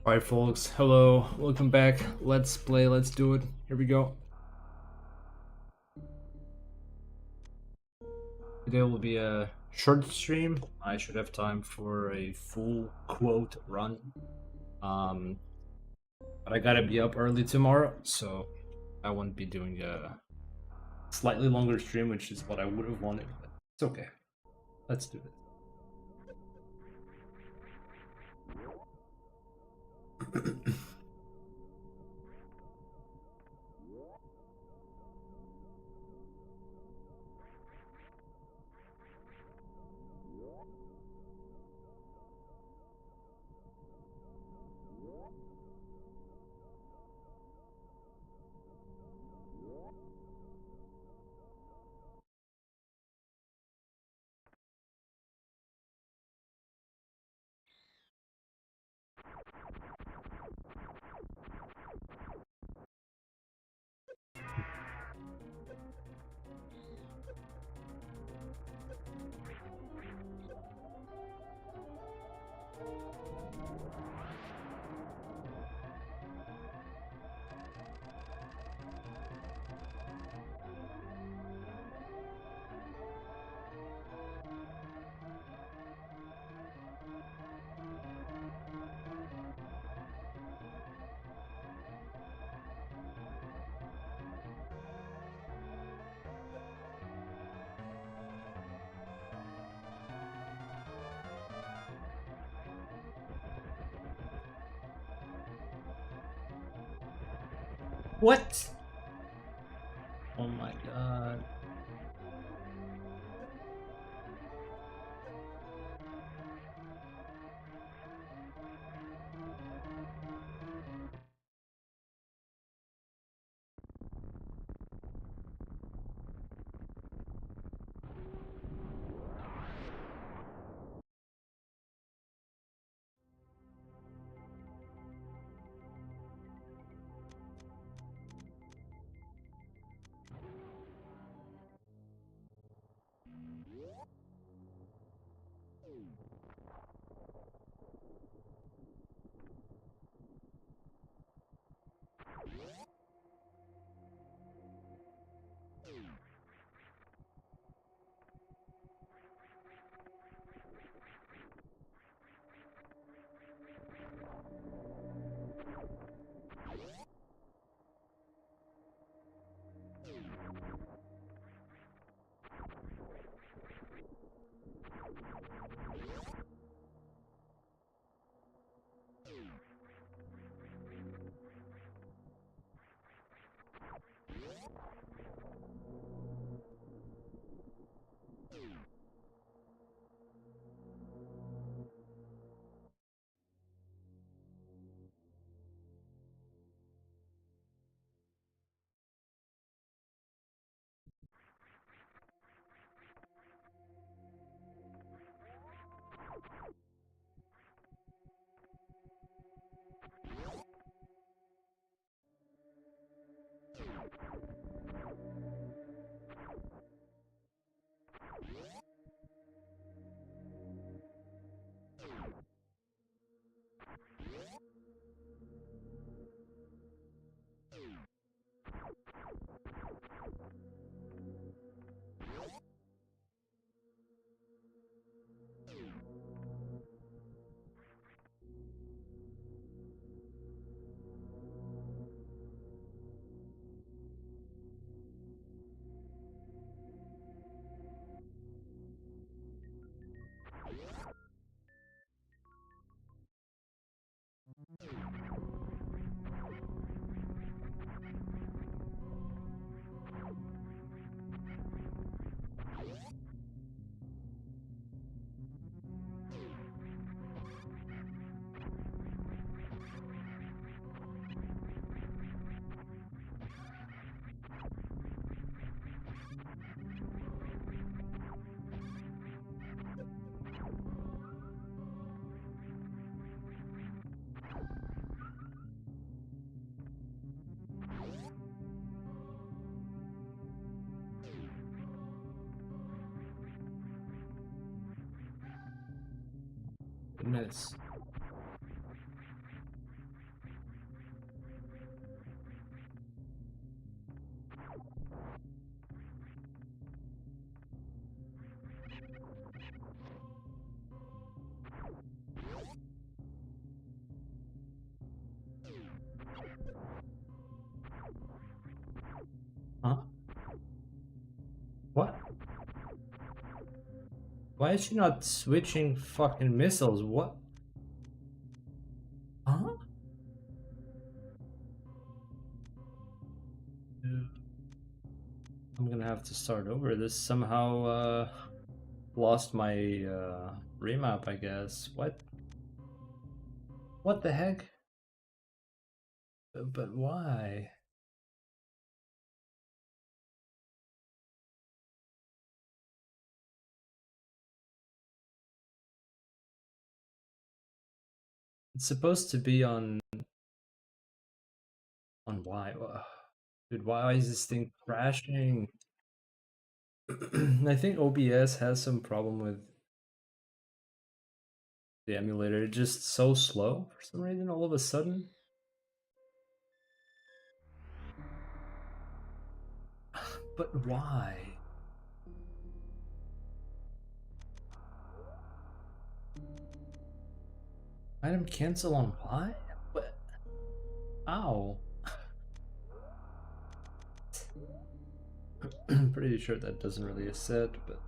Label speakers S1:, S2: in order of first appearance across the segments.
S1: Alright folks, hello, welcome back. Let's play, let's do it. Here we go. Today will be a short stream. I should have time for a full quote run. But I gotta be up early tomorrow, so I won't be doing a slightly longer stream, which is what I would have wanted, but it's okay. Let's do this. What? Oh my god. Goodness. Why is she not switching fucking missiles? What? Huh? I'm gonna have to start over. This somehow lost my remap, I guess. What? What the heck? But why? It's supposed to be on why? Dude, why is this thing crashing? I think OBS has some problem with the emulator. It's just so slow for some reason all of a sudden. But why? Item cancel on why? What? Ow. I'm pretty sure that doesn't really set, but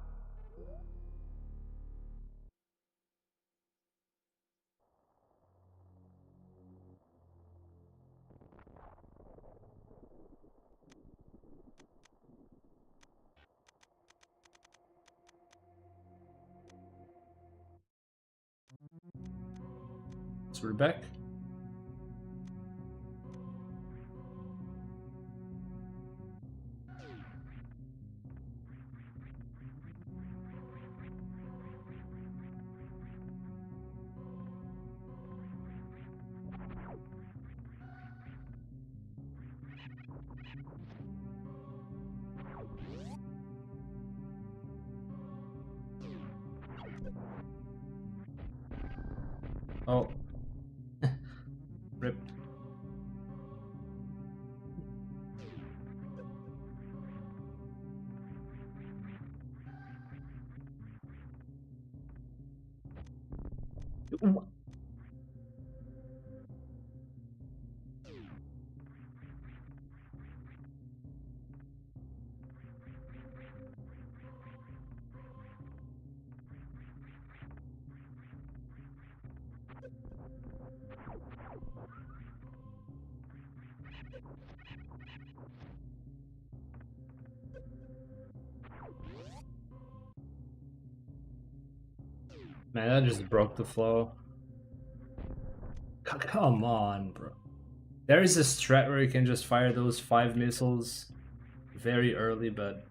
S1: so we're back. Oh. Rip. Man, that just broke the flow. Come on, bro. There is a strat where you can just fire those 5 missiles very early, but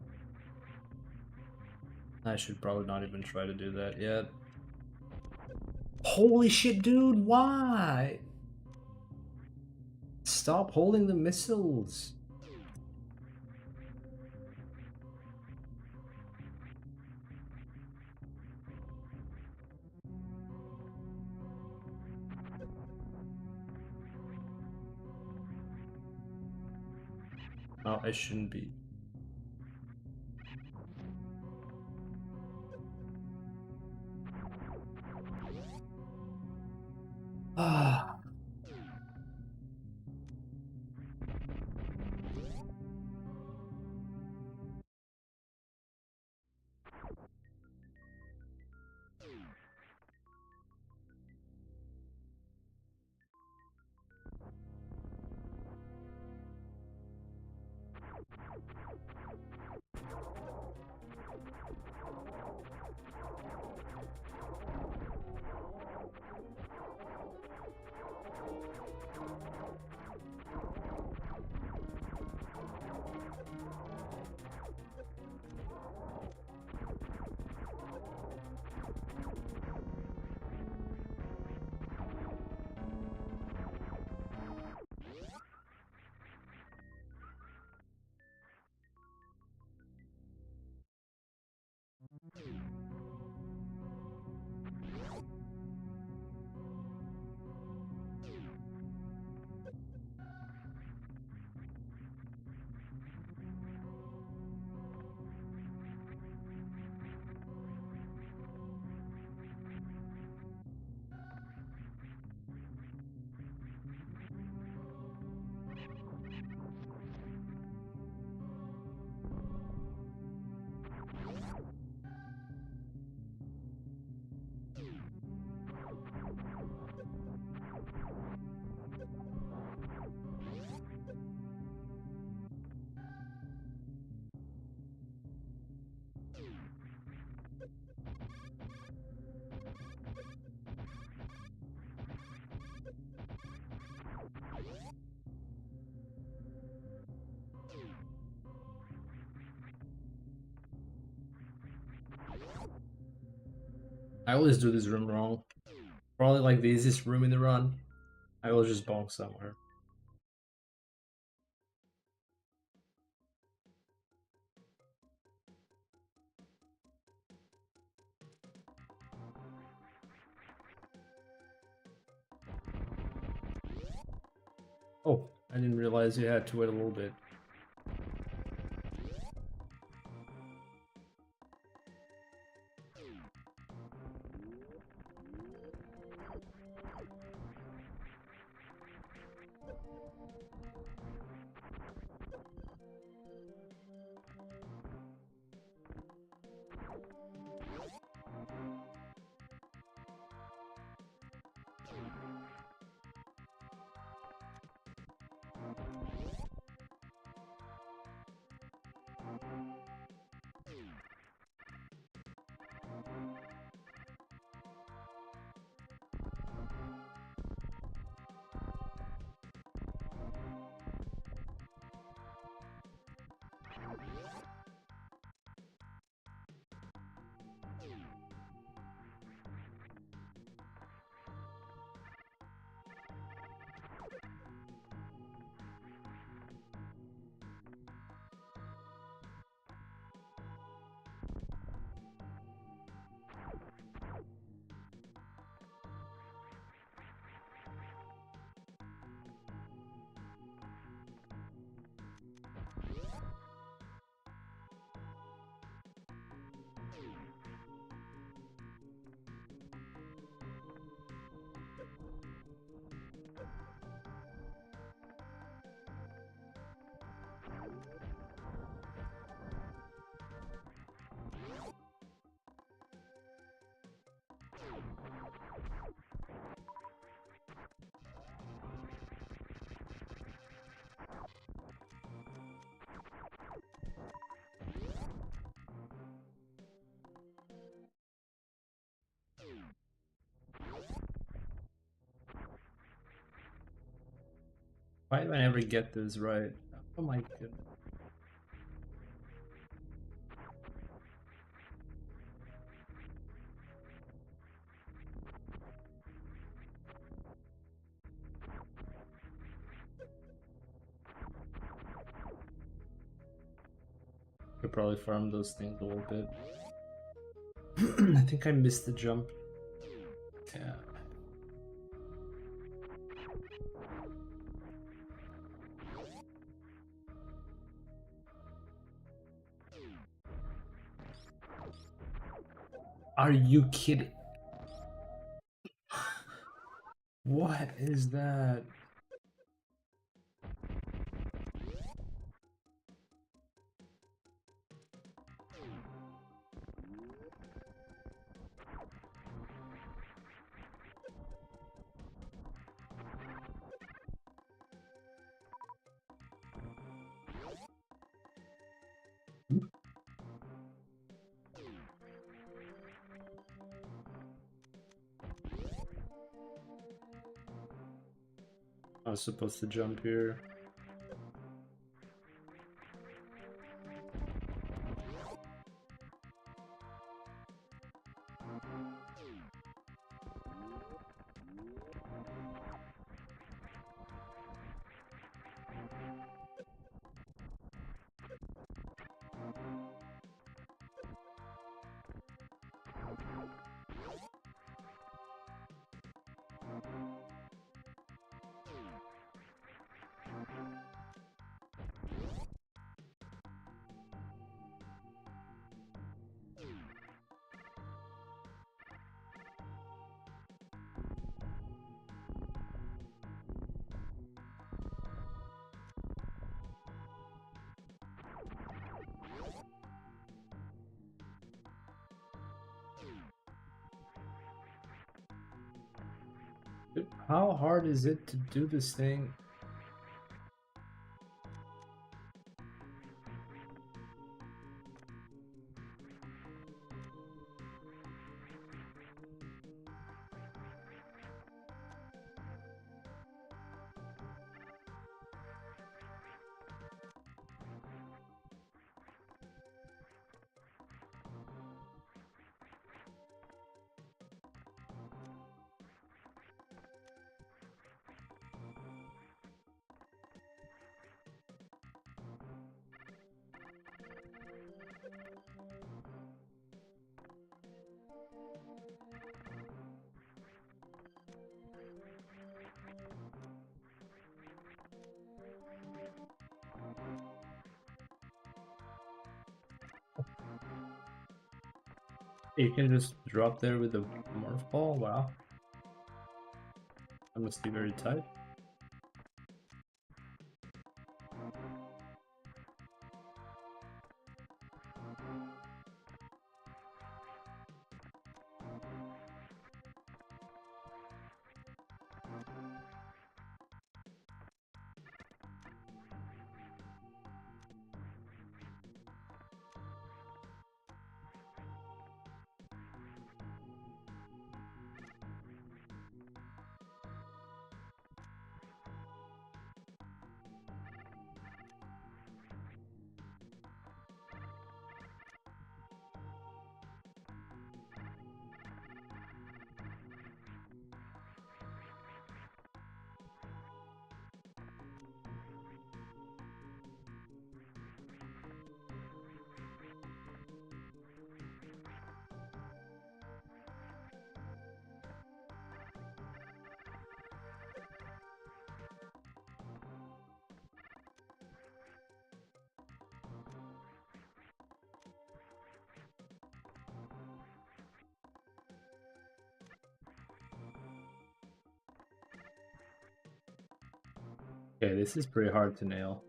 S1: I should probably not even try to do that yet. Holy shit, dude, why? Stop holding the missiles. Oh, I shouldn't be. Ah. I always do this room wrong. Probably like the easiest room in the run. I will just bonk somewhere. Oh, I didn't realize you had to wait a little bit. Why do I never get this right? Oh my goodness. Could probably farm those things a little bit. I think I missed the jump. Yeah. Are you kidding? What is that? I was supposed to jump here. Dude, how hard is it to do this thing? You can just drop there with the morph ball? Wow. That must be very tight. Okay, this is pretty hard to nail.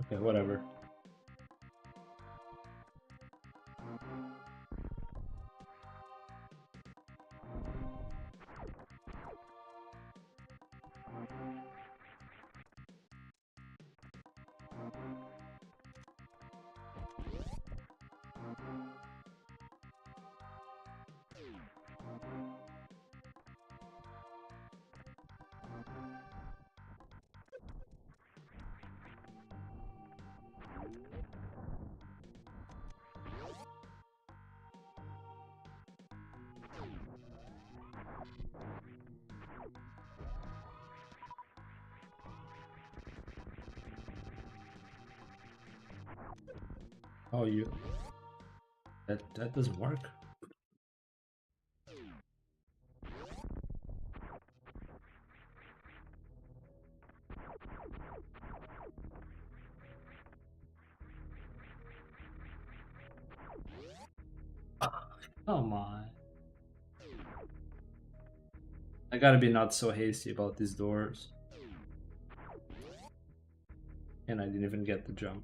S1: Okay, whatever. Oh, that doesn't work. Come on. I gotta be not so hasty about these doors. And I didn't even get the jump.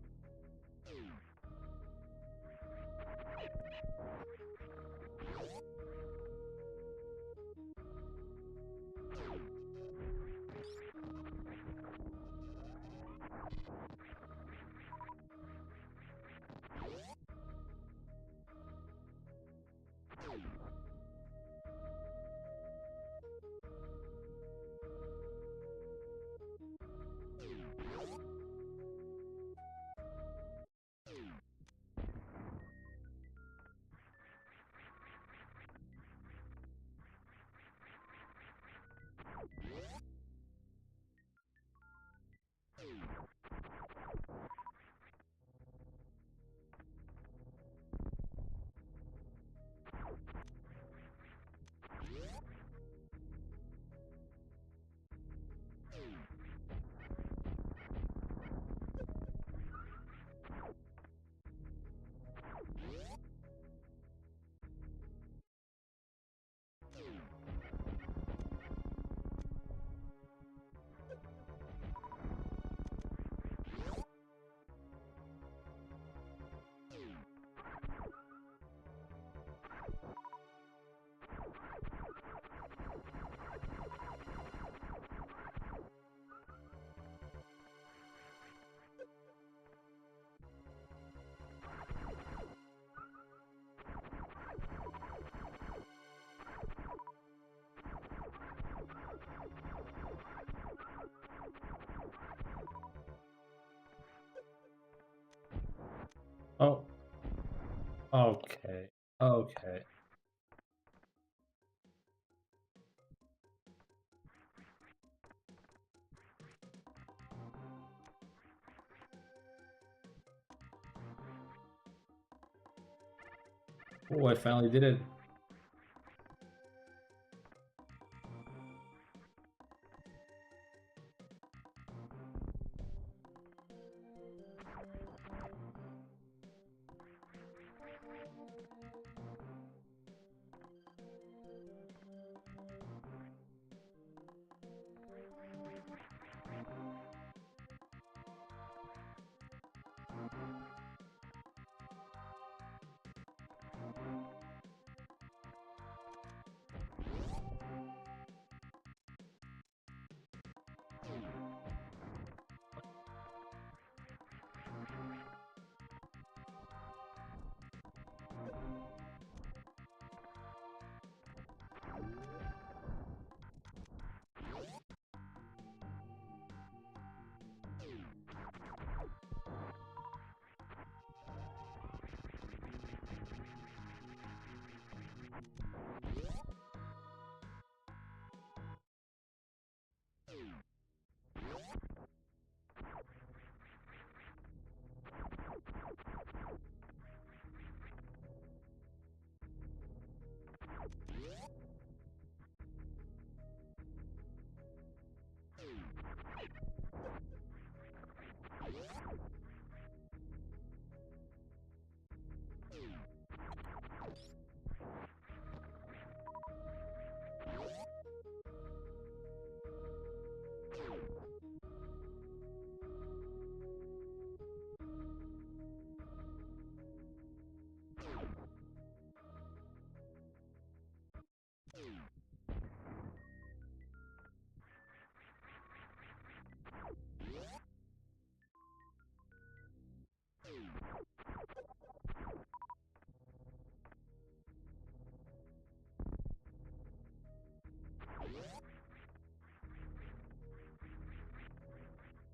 S1: Oh. Okay. Okay. Oh, I finally did it.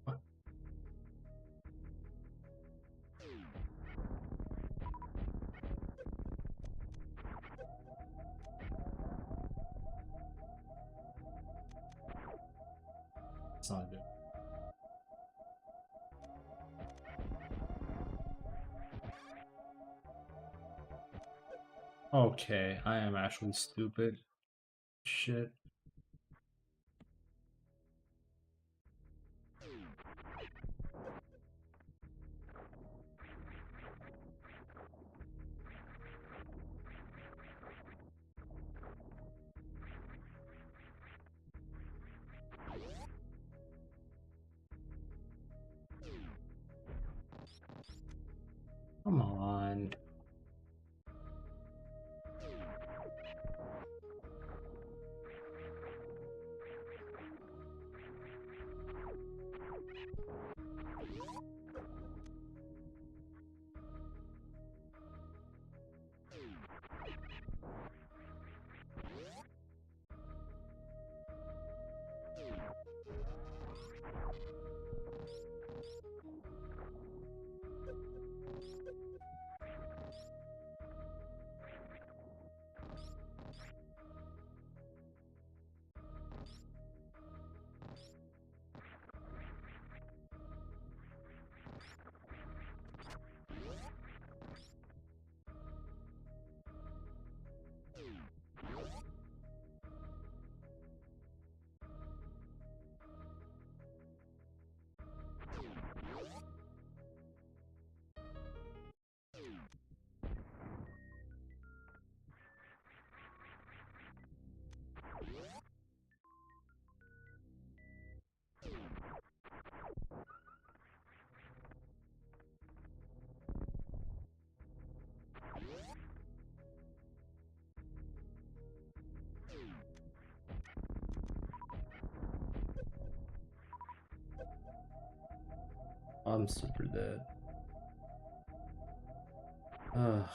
S1: What? It's not good. Okay, I am actually stupid. Shit. Come on. I'm super dead. Ugh.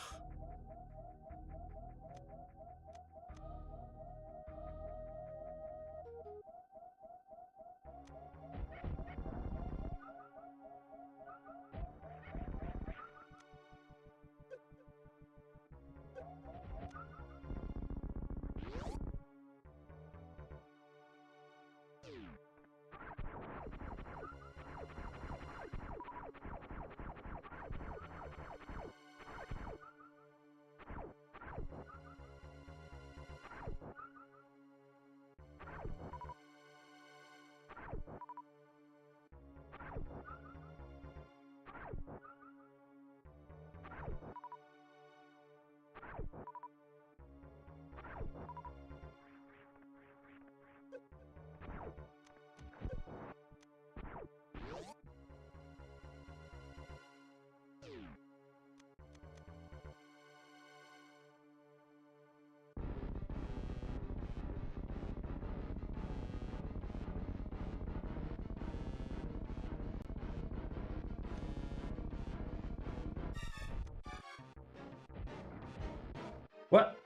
S1: What?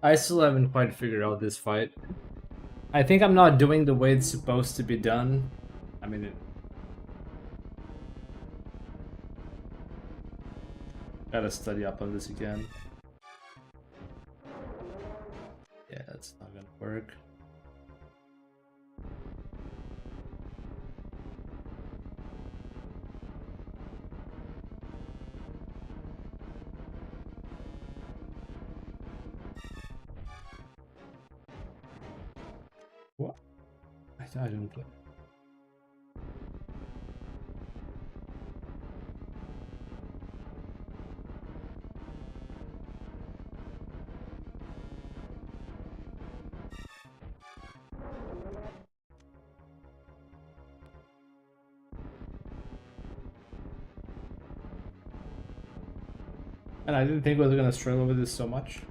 S1: I still haven't quite figured out this fight. I think I'm not doing the way it's supposed to be done. I mean, gotta study up on this again. Yeah, that's not gonna work. What? I didn't play. And I didn't think I was gonna struggle with this so much.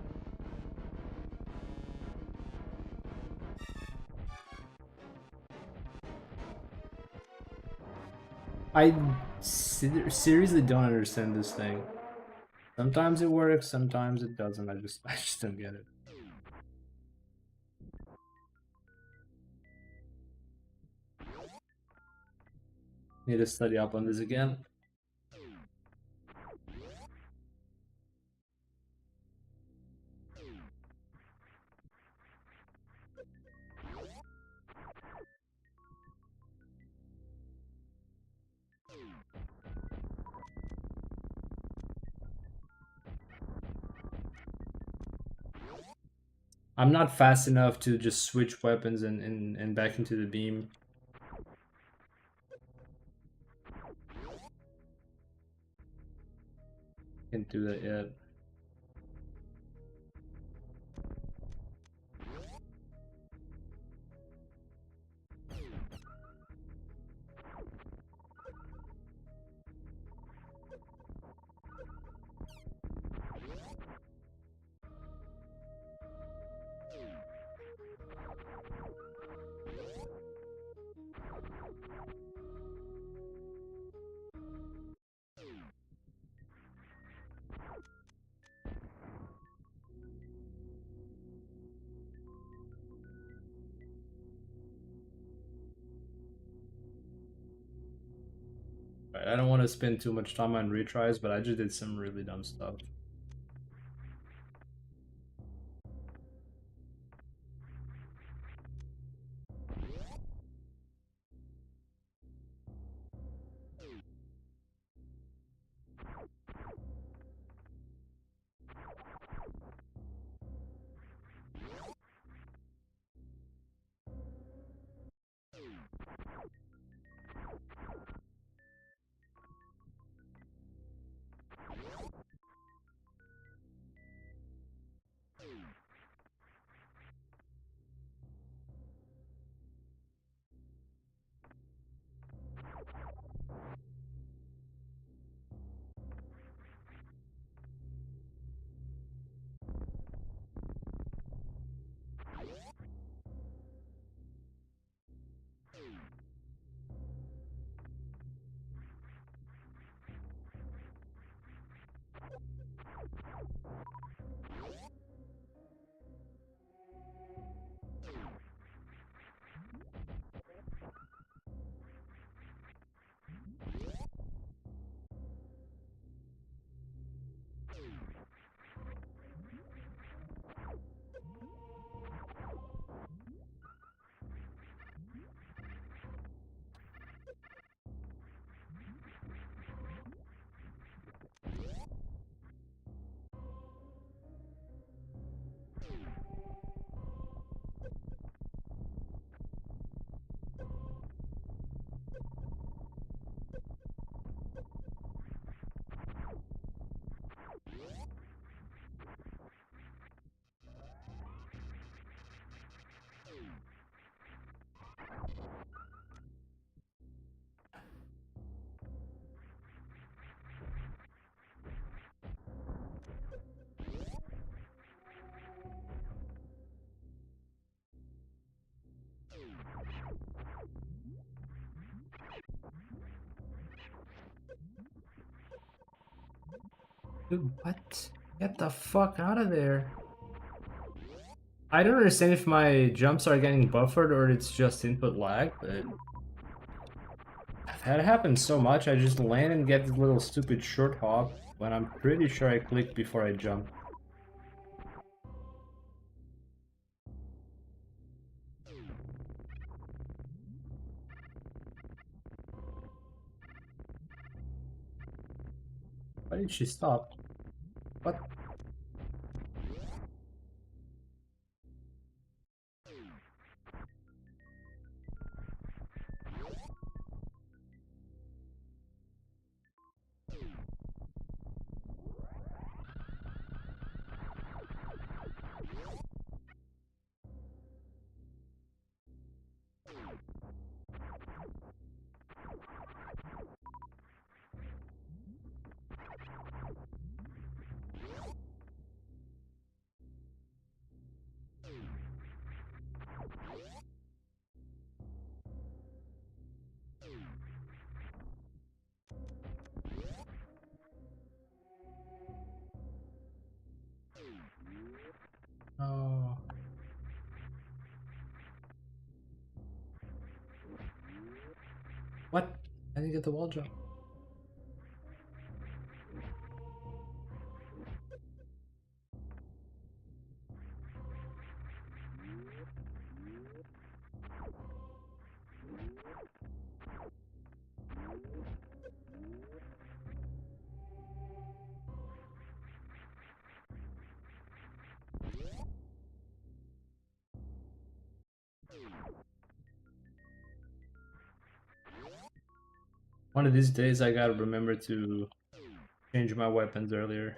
S1: I seriously don't understand this thing. Sometimes it works, sometimes it doesn't. I just don't get it. Need to study up on this again. I'm not fast enough to just switch weapons and back into the beam. Can't do that yet. Right, I don't want to spend too much time on retries, but I just did some really dumb stuff. Dude, what? Get the fuck out of there. I don't understand if my jumps are getting buffered or it's just input lag, but I've had it happen so much. I just land and get this little stupid short hop when I'm pretty sure I clicked before I jump. Why did she stop? What? Oh. What? I didn't get the wall jump. One of these days I gotta remember to change my weapons earlier.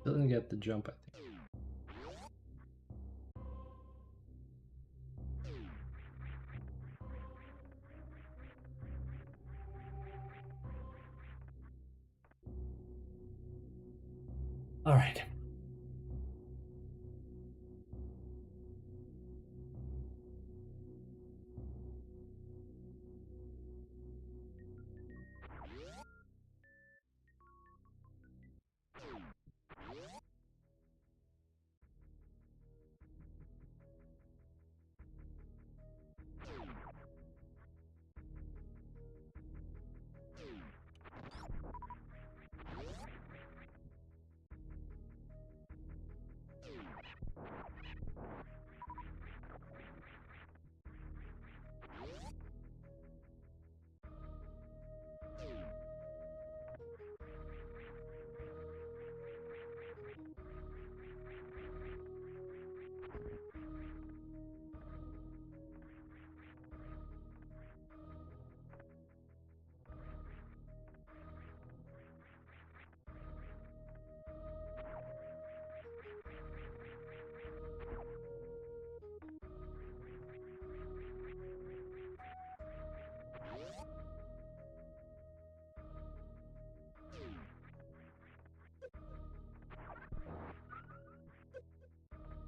S1: Didn't get the jump, I think. Alright.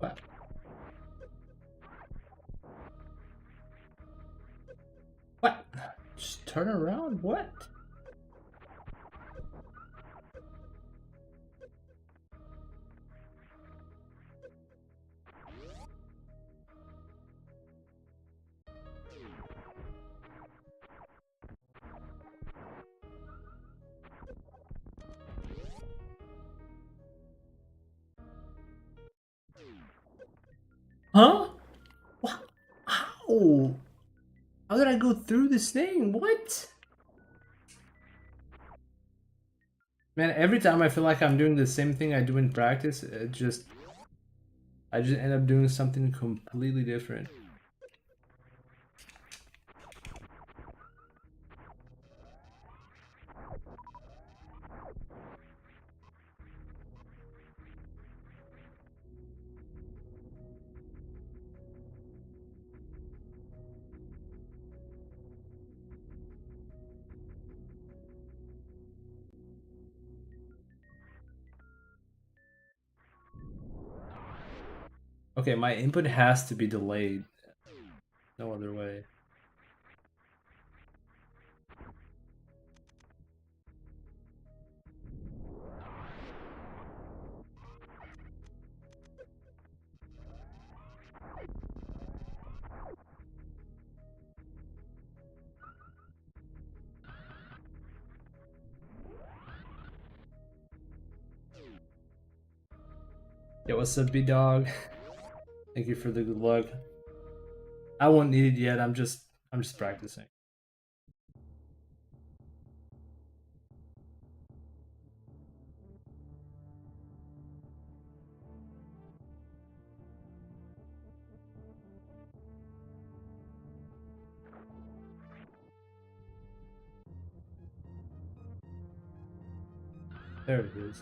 S1: What? What? Just turn around? What? Huh? What? How? How did I go through this thing? What? Man, every time I feel like I'm doing the same thing I do in practice, I just end up doing something completely different. Okay, my input has to be delayed. No other way. Yo, what's up, B-Dog? Thank you for the good luck. I won't need it yet, I'm just practicing. There it is.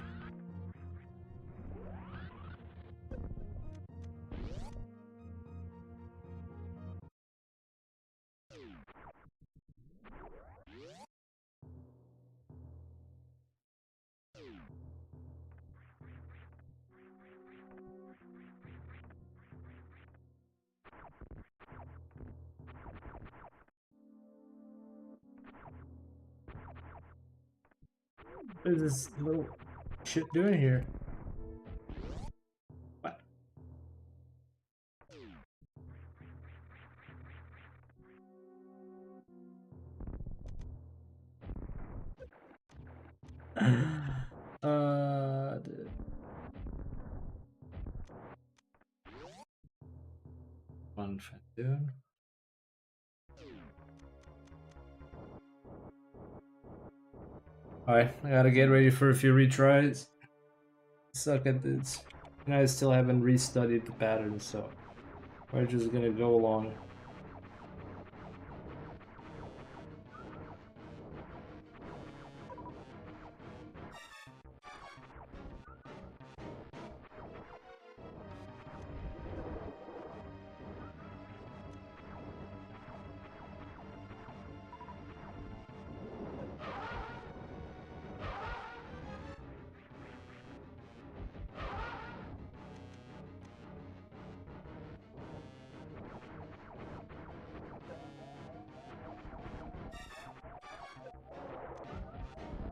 S1: What is this little shit doing here? What? Dude. Fun dude. Alright, I gotta get ready for a few retries. Suck at this. And I still haven't restudied the patterns, so we're just gonna go along.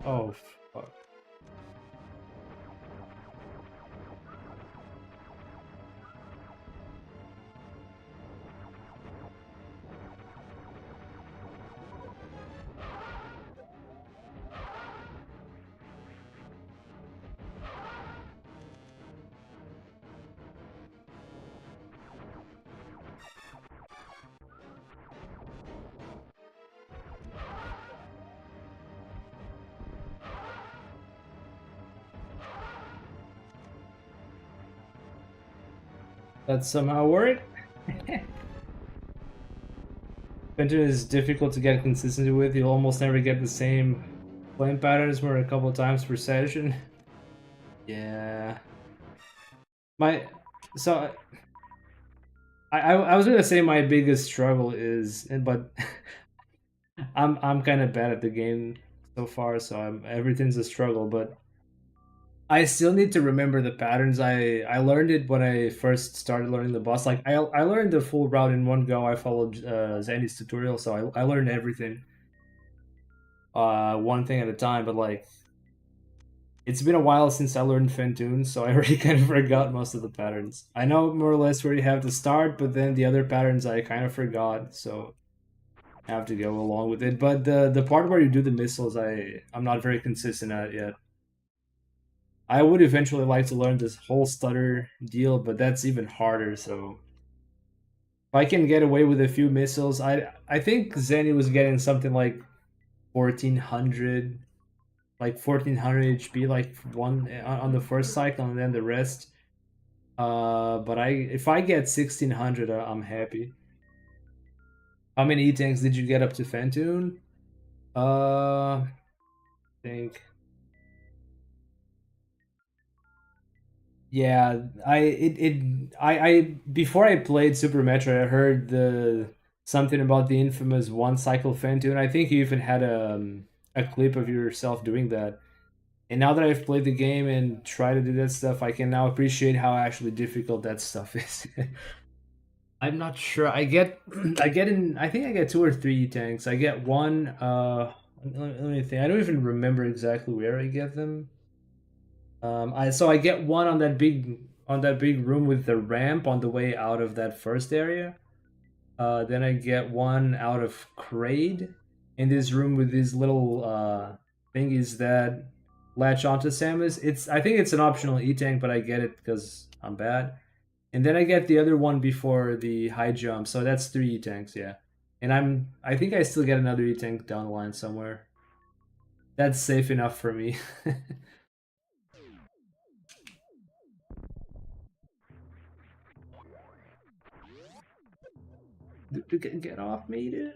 S1: Oh, fuck. That somehow worked? Fenton is difficult to get consistency with. You'll almost never get the same flame patterns more a couple times per session. Yeah. So I was gonna say my biggest struggle is, but I'm kind of bad at the game so far, so everything's a struggle. But I still need to remember the patterns. I learned it when I first started learning the boss. Like I learned the full route in one go. I followed Zandy's tutorial, so I learned everything. One thing at a time. But like, it's been a while since I learned Fentoon, so I already kind of forgot most of the patterns. I know more or less where you have to start, but then the other patterns I kind of forgot, so I have to go along with it. But the part where you do the missiles, I'm not very consistent at yet. I would eventually like to learn this whole stutter deal, but that's even harder. So if I can get away with a few missiles, I think Zenny was getting something like 1400 like 1400 HP, like one on the first cycle, and then the rest. But if I get 1600, I'm happy. How many E-tanks did you get up to Fentune? I think. Yeah, I before I played Super Metroid, I heard the something about the infamous one cycle Fentune. I think you even had a clip of yourself doing that. And now that I've played the game and tried to do that stuff, I can now appreciate how actually difficult that stuff is. I'm not sure. I think I get 2 or 3 tanks. I get one. Let me think. I don't even remember exactly where I get them. I get one on that big room with the ramp on the way out of that first area. Then I get one out of Kraid in this room with these little thingies that latch onto Samus. I think it's an optional E-tank, but I get it because I'm bad. And then I get the other one before the high jump, so that's 3 E-tanks, yeah. And I think I still get another E-tank down the line somewhere. That's safe enough for me. Get off me, dude.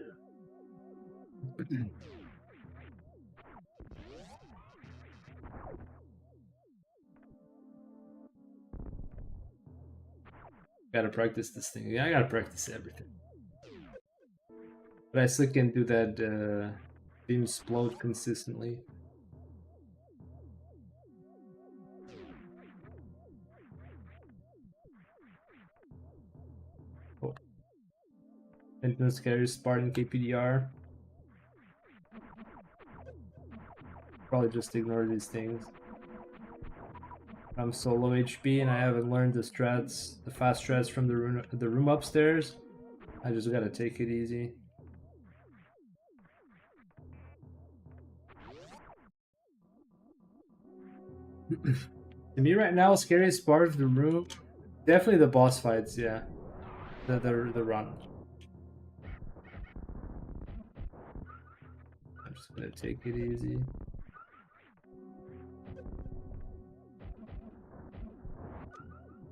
S1: Gotta practice this thing. Yeah, I gotta practice everything. But I still can do that beam explode consistently. Oh. Infamous carry Spartan KPDR. Probably just ignore these things. I'm so low HP and I haven't learned the fast strats from the room upstairs. I just gotta take it easy. To me right now, scariest part of the room, definitely the boss fights, yeah. The run. I'm just gonna take it easy.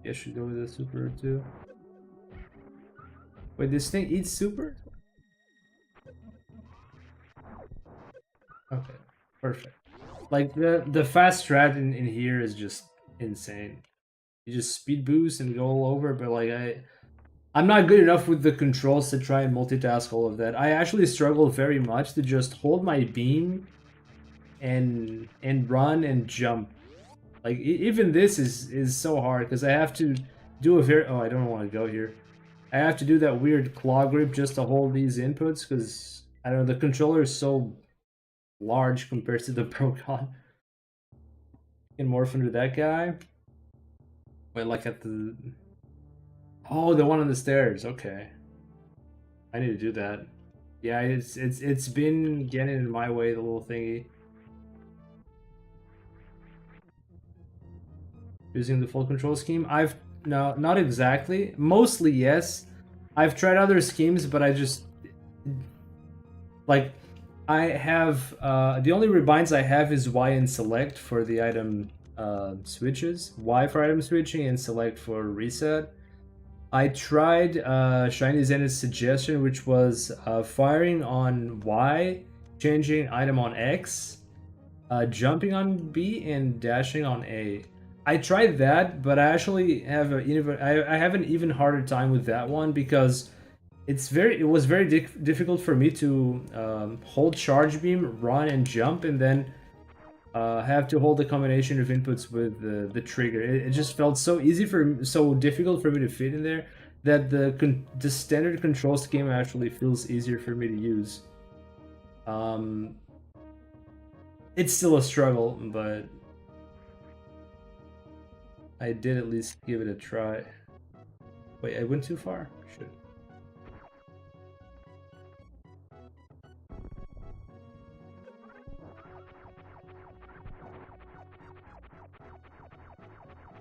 S1: I should go with a super too. Wait, this thing eats super? Okay, perfect. Like the fast strat in here is just insane. You just speed boost and go all over, but like I'm not good enough with the controls to try and multitask all of that. I actually struggle very much to just hold my beam and run and jump. Like even this is so hard because I have to do I don't want to go here. I have to do that weird claw grip just to hold these inputs because I don't know, the controller is so large compared to the Procon. Can morph into that guy. Wait, like at the oh, the one on the stairs. Okay, I need to do that. Yeah, it's been getting in my way, the little thingy. Using the full control scheme. No, not exactly. Mostly yes. I've tried other schemes, but I just like I have the only rebinds I have is Y and select for the item switches. Y for item switching and select for reset. I tried Shiny Zenith's suggestion, which was firing on Y, changing item on X, jumping on B, and dashing on A. I tried that, but I actually have I have an even harder time with that one because it was very difficult for me to hold charge beam, run and jump, and then have to hold a combination of inputs with the trigger. It just felt so difficult for me to fit in there that the standard control scheme actually feels easier for me to use. It's still a struggle, but I did at least give it a try. Wait, I went too far? Shit.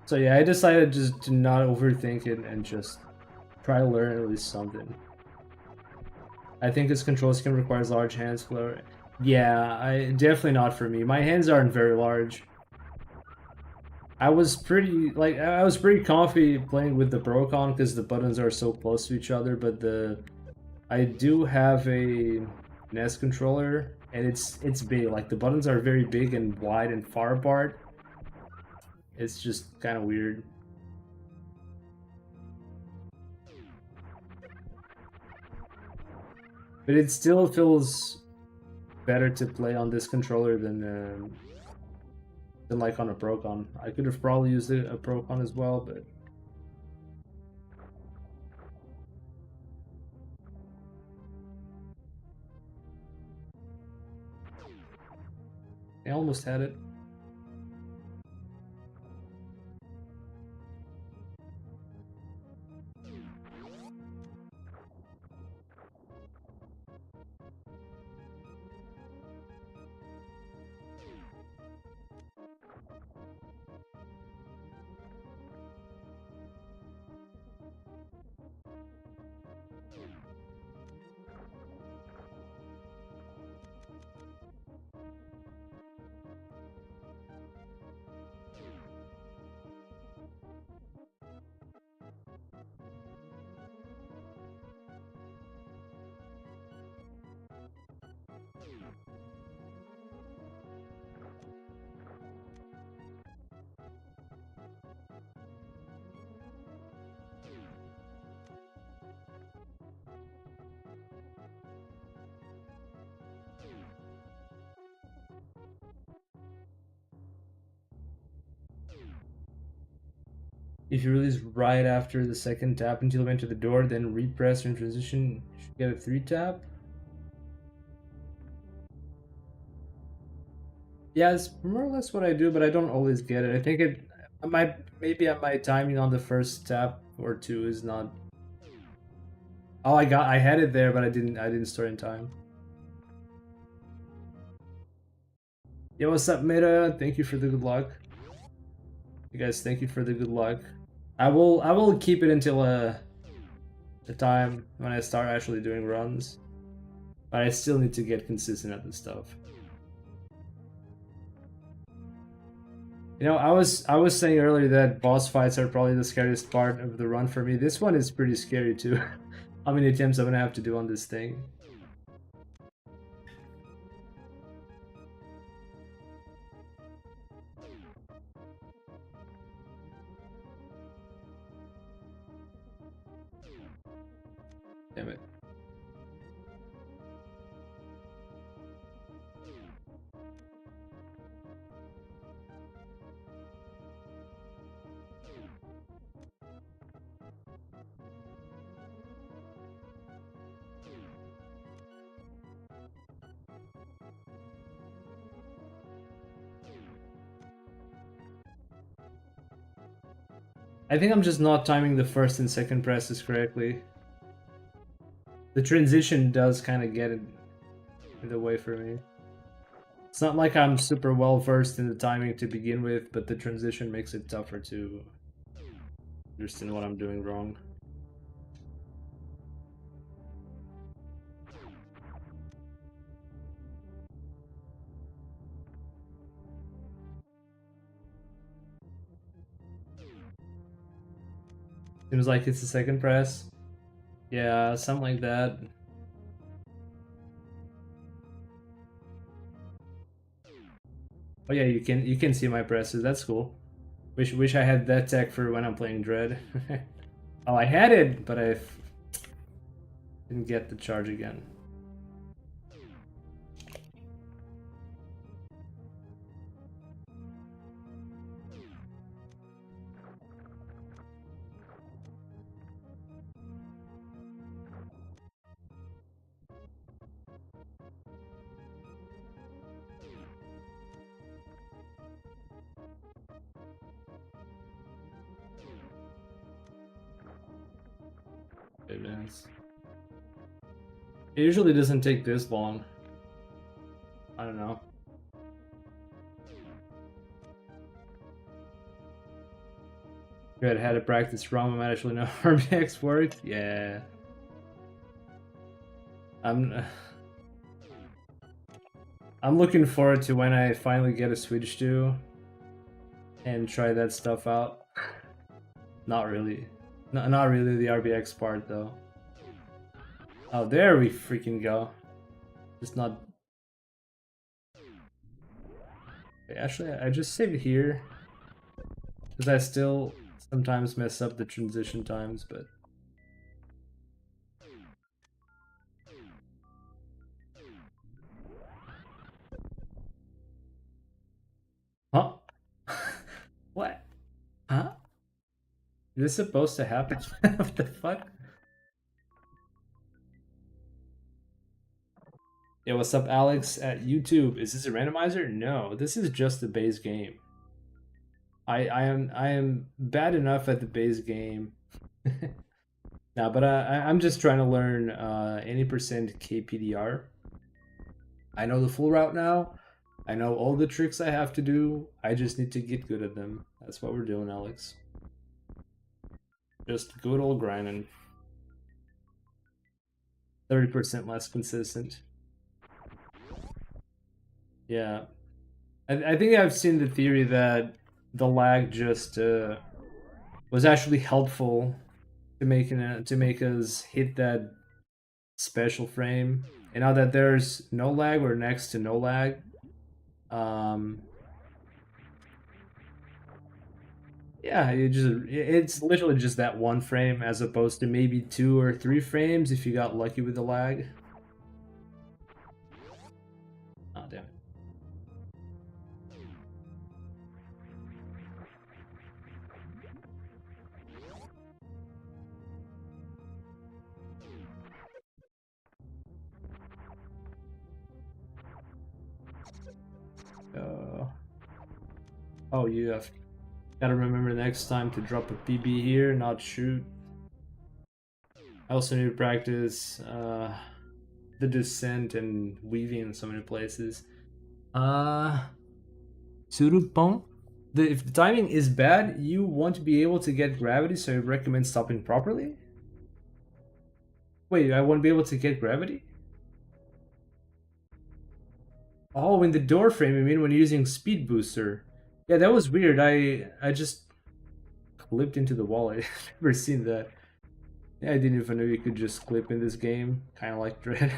S1: So yeah, I decided just to not overthink it and just try to learn at least something. I think this control scheme requires large hands flow. Yeah, I definitely not for me. My hands aren't very large. I was pretty comfy playing with the Procon because the buttons are so close to each other, but I do have a NES controller and it's big. Like the buttons are very big and wide and far apart. It's just kind of weird. But it still feels better to play on this controller than like on a Procon. I could have probably used a Procon as well, but I almost had it. If you release right after the second tap until you enter the door, then repress and transition, you should get a 3 tap. Yeah, it's more or less what I do, but I don't always get it. I think maybe my timing on the first tap or two is not. Oh, I had it there, but I didn't start in time. Yeah, what's up, Meta? Thank you for the good luck. You guys, thank you for the good luck. I will keep it until the time when I start actually doing runs. But I still need to get consistent at this stuff. You know, I was saying earlier that boss fights are probably the scariest part of the run for me. This one is pretty scary too. How many attempts I'm gonna have to do on this thing? Damn it. I think I'm just not timing the first and second presses correctly. The transition does kind of get in the way for me. It's not like I'm super well versed in the timing to begin with, but the transition makes it tougher to understand what I'm doing wrong. Seems like it's the second press. Yeah, something like that. Oh yeah, you can see my presses. That's cool. Wish I had that tech for when I'm playing Dread. Oh, I had it, but I didn't get the charge again. Goodness. It usually doesn't take this long. I don't know. Good, had to practice ROM. I might actually know how RBX worked. Yeah. I'm. I'm looking forward to when I finally get a Switch too and try that stuff out. Not really. Not really the RBX part though. Oh, there we freaking go. Just not... Actually, I just saved here. Because I still sometimes mess up the transition times, but... Huh? What? Huh? Is this supposed to happen? What the fuck? Yeah, what's up, Alex at YouTube? Is this a randomizer? No, this is just the base game. I am bad enough at the base game. No, but I'm just trying to learn any percent KPDR. I know the full route now. I know all the tricks I have to do. I just need to get good at them. That's what we're doing, Alex. Just good old grinding. 30% less consistent. Yeah. I think I've seen the theory that the lag just was actually helpful to make us hit that special frame. And now that there's no lag or next to no lag, yeah, it's literally just that one frame as opposed to maybe 2 or 3 frames if you got lucky with the lag. Oh, damn it. Oh, you have gotta remember next time to drop a PB here, not shoot. I also need to practice the descent and weaving in so many places. Surupon? If the timing is bad, you want to be able to get gravity, so I recommend stopping properly? Wait, I won't be able to get gravity? Oh, in the door frame, you mean when using speed booster? Yeah, that was weird. I just clipped into the wall. I've never seen that. Yeah, I didn't even know you could just clip in this game. Kind of like Dread.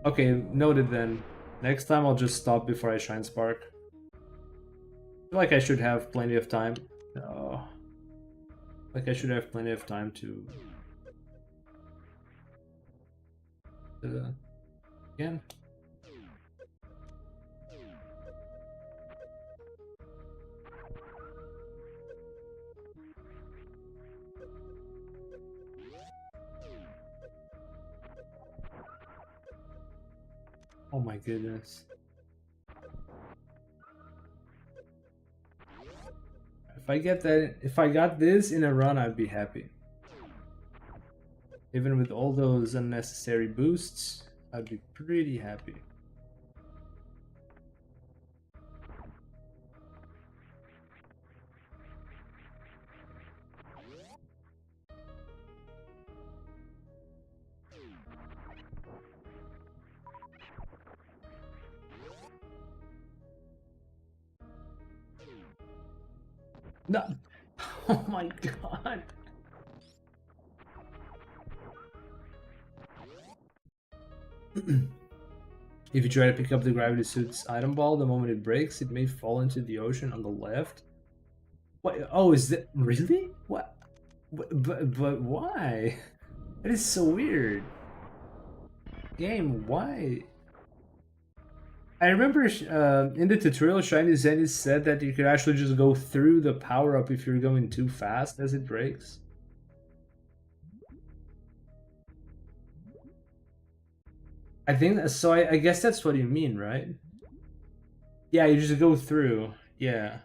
S1: Okay, noted then. Next time I'll just stop before I Shine Spark. I feel like I should have plenty of time. Oh. Like I should have plenty of time to... again. Oh my goodness. If I got this in a run, I'd be happy. Even with all those unnecessary boosts, I'd be pretty happy. No. Oh my god. If you try to pick up the gravity suit's item ball, the moment it breaks, it may fall into the ocean on the left. What? Oh, is that really? What? But why? That is so weird. Game, why? I remember in the tutorial, Shiny Zenith said that you could actually just go through the power-up if you're going too fast as it breaks. I think so. I guess that's what you mean, right? Yeah, you just go through. Yeah.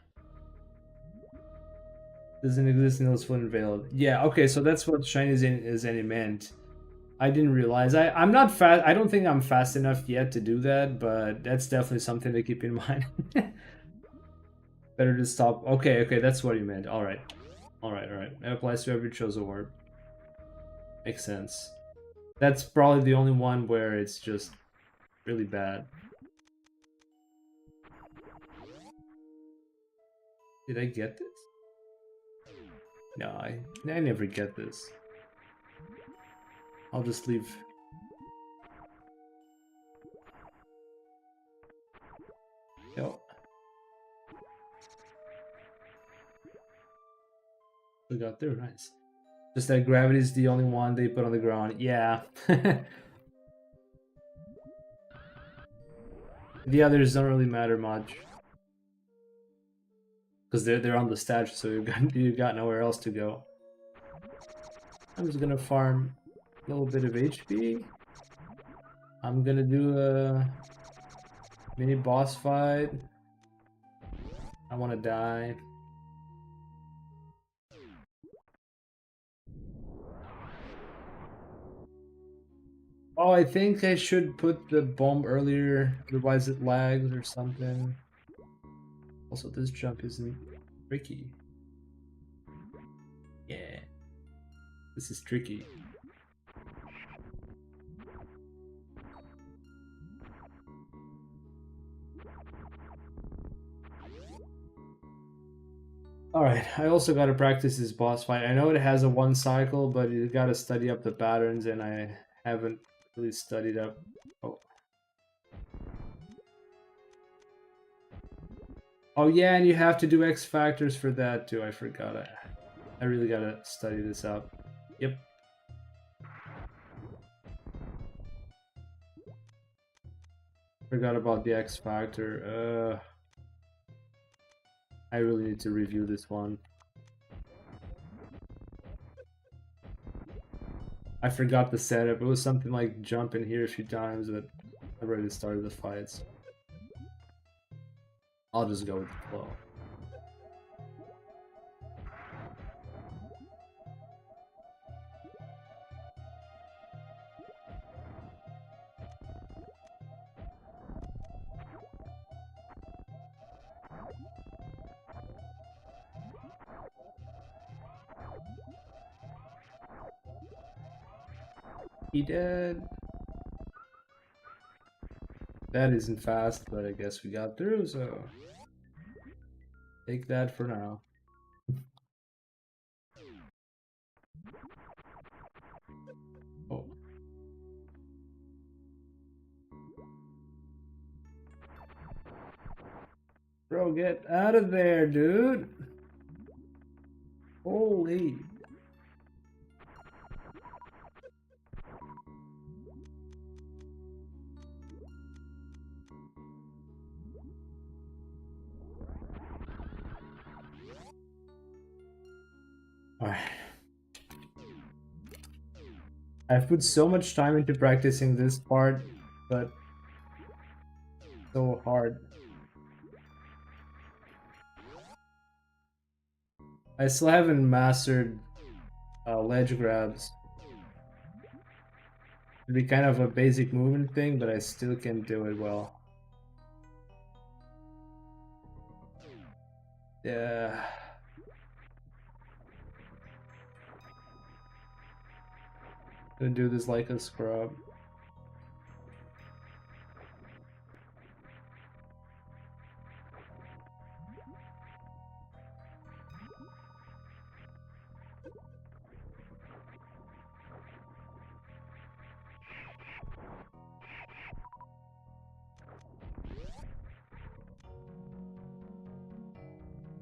S1: Doesn't exist in those foot veiled. Yeah. Okay. So that's what Shiny Zenith meant. I didn't realize. I'm not fast. I don't think I'm fast enough yet to do that, but that's definitely something to keep in mind. Better to stop. Okay. Okay. That's what you meant. All right. All right. All right. It applies to every chosen word. Makes sense. That's probably the only one where it's just really bad. Did I get this? No, I never get this. I'll just leave. Yo. We got through, nice. Just that gravity is the only one they put on the ground. Yeah. The others don't really matter much. Because they're on the statue, so you've got nowhere else to go. I'm just gonna farm a little bit of HP. I'm gonna do a mini boss fight. I wanna die. Oh, I think I should put the bomb earlier, otherwise it lags or something. Also, this jump isn't tricky. Yeah. This is tricky. Alright, I also gotta practice this boss fight. I know it has a 1 cycle, but you gotta study up the patterns, and I haven't really studied up. Oh. Oh yeah, and you have to do X factors for that too. I forgot. I really gotta study this up. Yep. Forgot about the X factor. I really need to review this one. I forgot the setup. It was something like jump in here a few times, but I've already started the fights. I'll just go with the flow. He dead. That isn't fast, but I guess we got through, so take that for now. Oh. Bro, get out of there, dude. Holy. Alright. I've put so much time into practicing this part, but so hard. I still haven't mastered ledge grabs. It'd be kind of a basic movement thing, but I still can do it well. Yeah. Gonna do this like a scrub.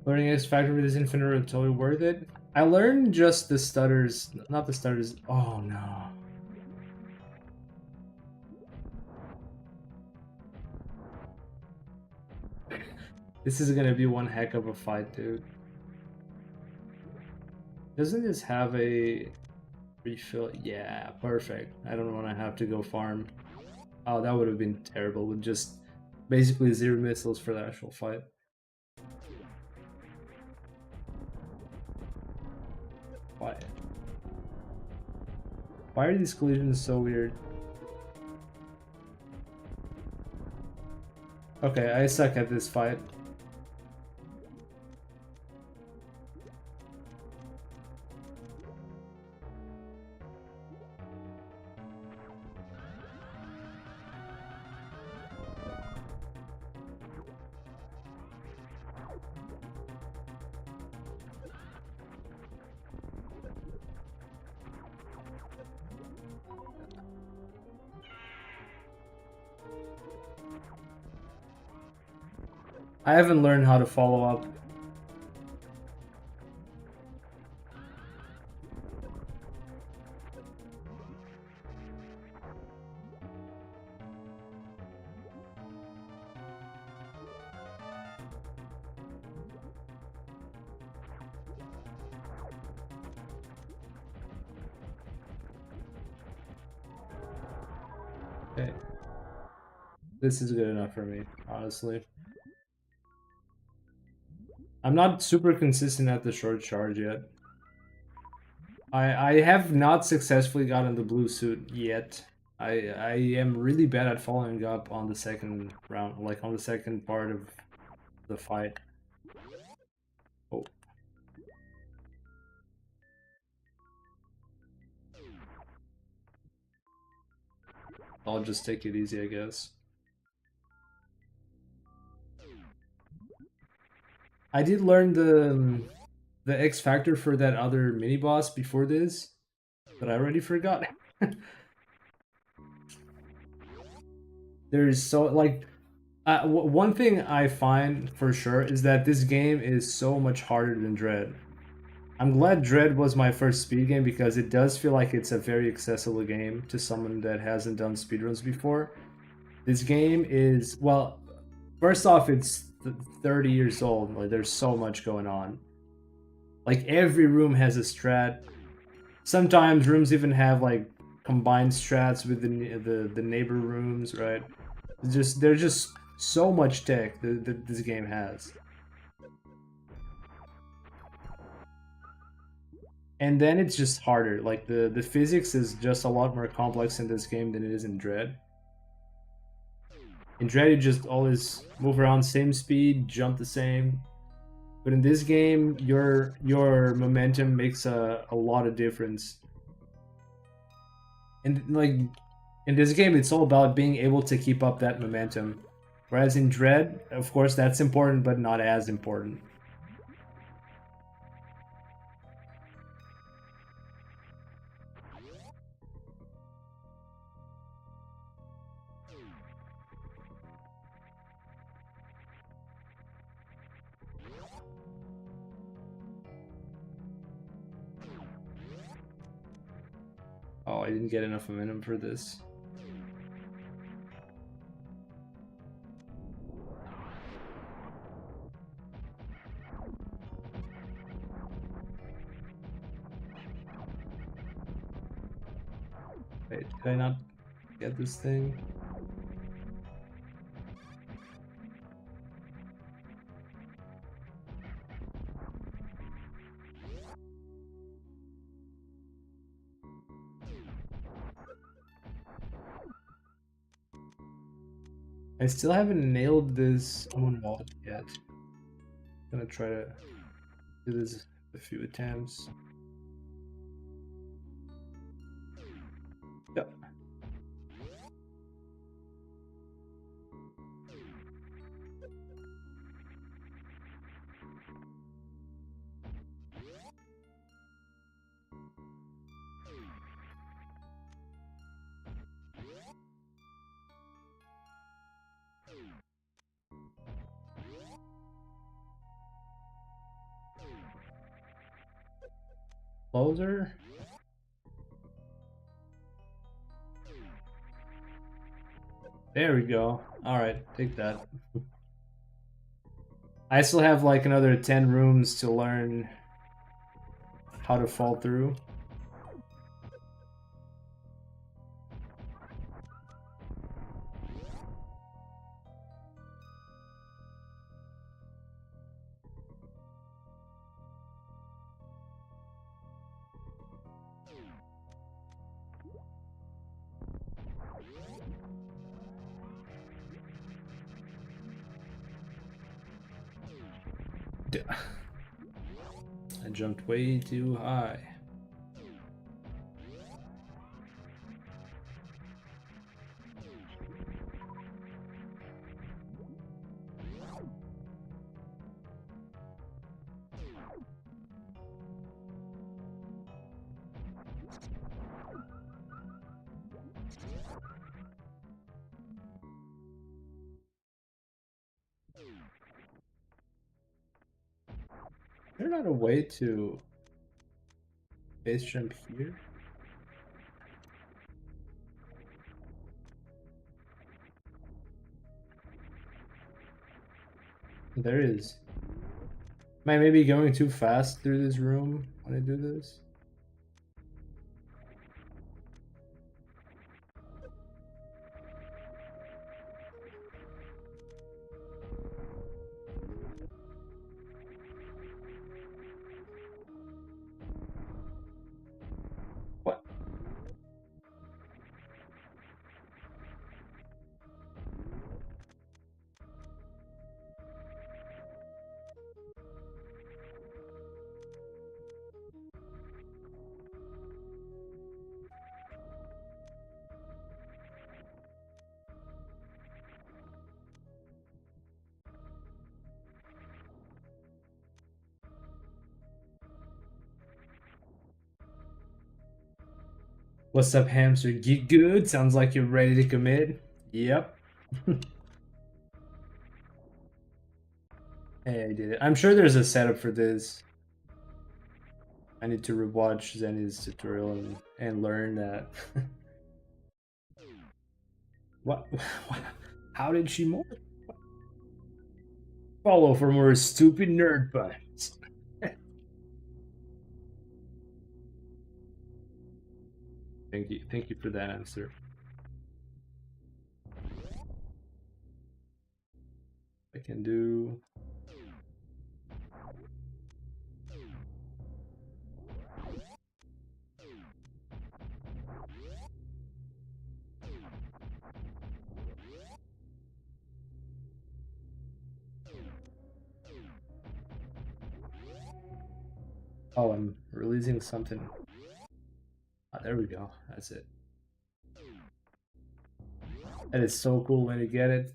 S1: Learning X Factor with this infinite are totally worth it. I learned just the stutters, not the stutters. Oh no. This is gonna be one heck of a fight, dude. Doesn't this have a refill? Yeah, perfect. I don't want to have to go farm. Oh, that would have been terrible with just basically 0 missiles for the actual fight. Why? Why are these collisions so weird? Okay, I suck at this fight. I haven't learned how to follow up. Okay. This is good enough for me, honestly. I'm not super consistent at the short charge yet. I have not successfully gotten the blue suit yet. I am really bad at following up on the second round, like on the second part of the fight. Oh, I'll just take it easy, I guess. I did learn the X factor for that other mini boss before this, but I already forgot. There's so like one thing I find for sure is that this game is so much harder than Dread. I'm glad Dread was my first speed game because it does feel like it's a very accessible game to someone that hasn't done speedruns before. This game is, well, first off, it's 30 years old. Like, there's so much going on. Like, every room has a strat. Sometimes rooms even have, like, combined strats with the neighbor rooms, right? There's just so much tech that this game has. And then it's just harder. Like the physics is just a lot more complex in this game than it is in Dread. In Dread, you just always move around same speed, jump the same. But in this game, your momentum makes a lot of difference. And like in this game, it's all about being able to keep up that momentum. Whereas in Dread, of course, that's important, but not as important. Oh, I didn't get enough momentum for this. Wait, did I not get this thing? I still haven't nailed this moonwalk yet. I'm gonna try to do this a few attempts. Yep. Closer? There we go. Alright, take that. I still have like another 10 rooms to learn how to fall through. I jumped way too high. there not a way to base jump here? There is. Am I maybe going too fast through this room when I do this? What? What's up, hamster? Get good? Sounds like you're ready to commit. Yep. Hey, I did it. I'm sure there's a setup for this. I need to rewatch Zenny's tutorial and learn that. What? How did she morph? Follow for more stupid nerd buttons. Thank you for that answer. I can do. Oh, I'm releasing something. Ah, there we go. That's it. That is so cool when you get it.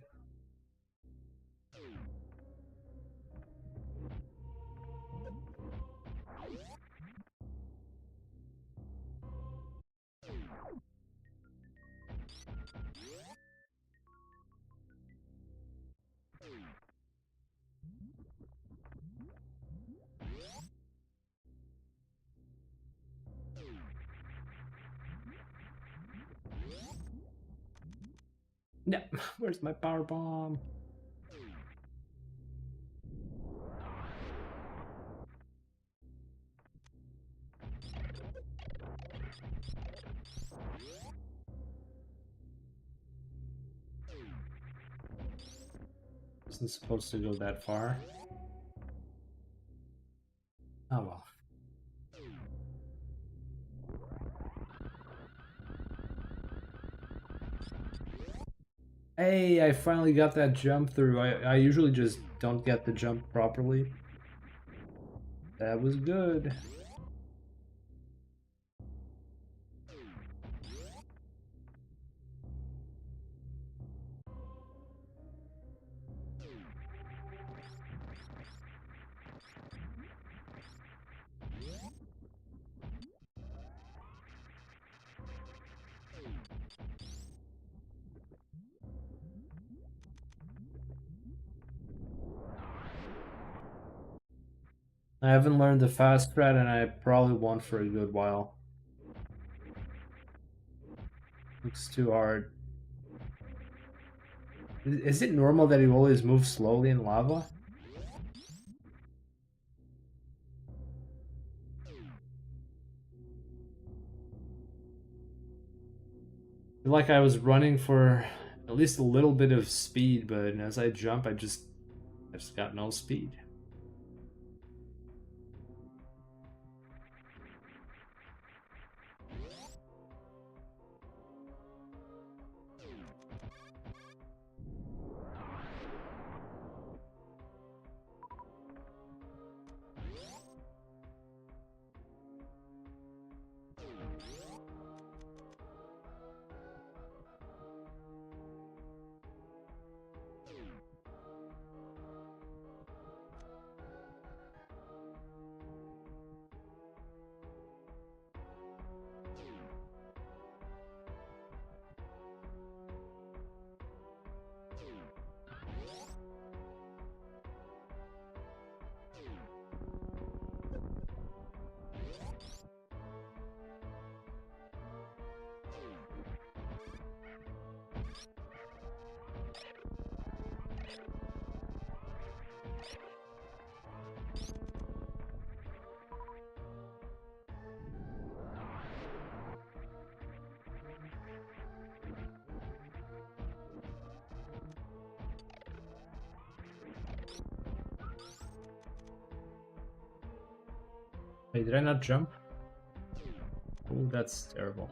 S1: Yeah, where's my power bomb? Wasn't supposed to go that far. Oh well. Hey, I finally got that jump through. I usually just don't get the jump properly. That was good. I haven't learned the fast strat and I probably won't for a good while. Looks too hard. Is it normal that you always move slowly in lava? I feel like I was running for at least a little bit of speed, but as I jump, I just got no speed. Wait, did I not jump? Oh, that's terrible.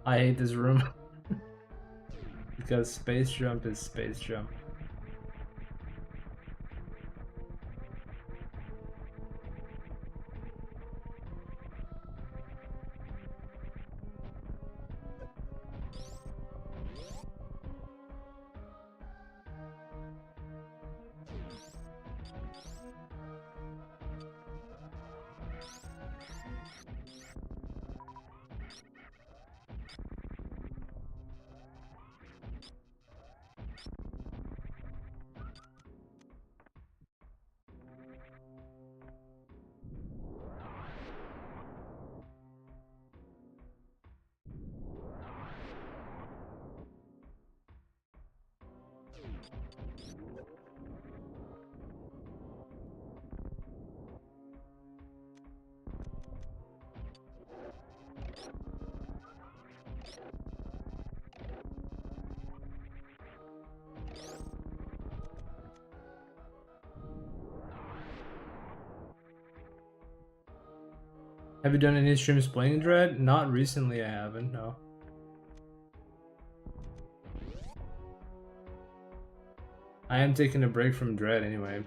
S1: I hate this room. Because space jump is space jump. Have you done any streams playing Dread? Not recently, I haven't, no. I am taking a break from Dread anyway.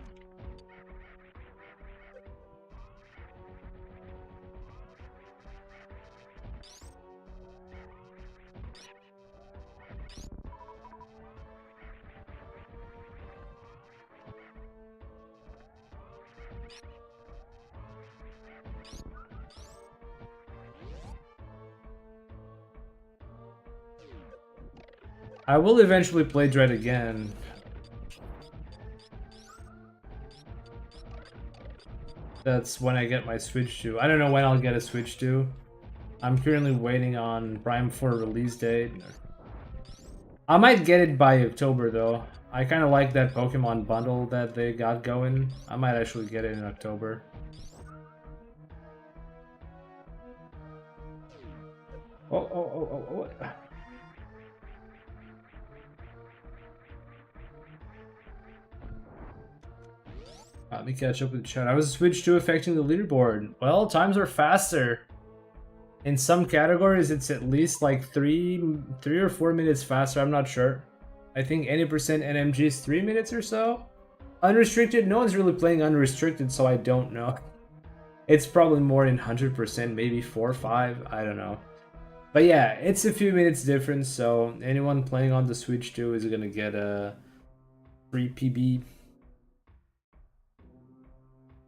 S1: I will eventually play Dread again. That's when I get my Switch 2. I don't know when I'll get a Switch 2. I'm currently waiting on Prime 4 release date. I might get it by October though. I kind of like that Pokemon bundle that they got going. I might actually get it in October. Oh. Let me catch up with the chat. I was Switch 2 affecting the leaderboard. Well, times are faster. In some categories, it's at least like three or 4 minutes faster. I'm not sure. I think any percent NMG is 3 minutes or so. Unrestricted, no one's really playing unrestricted, so I don't know. It's probably more than 100%, maybe 4 or 5. I don't know. But yeah, it's a few minutes difference. So anyone playing on the Switch 2 is gonna get a free PB.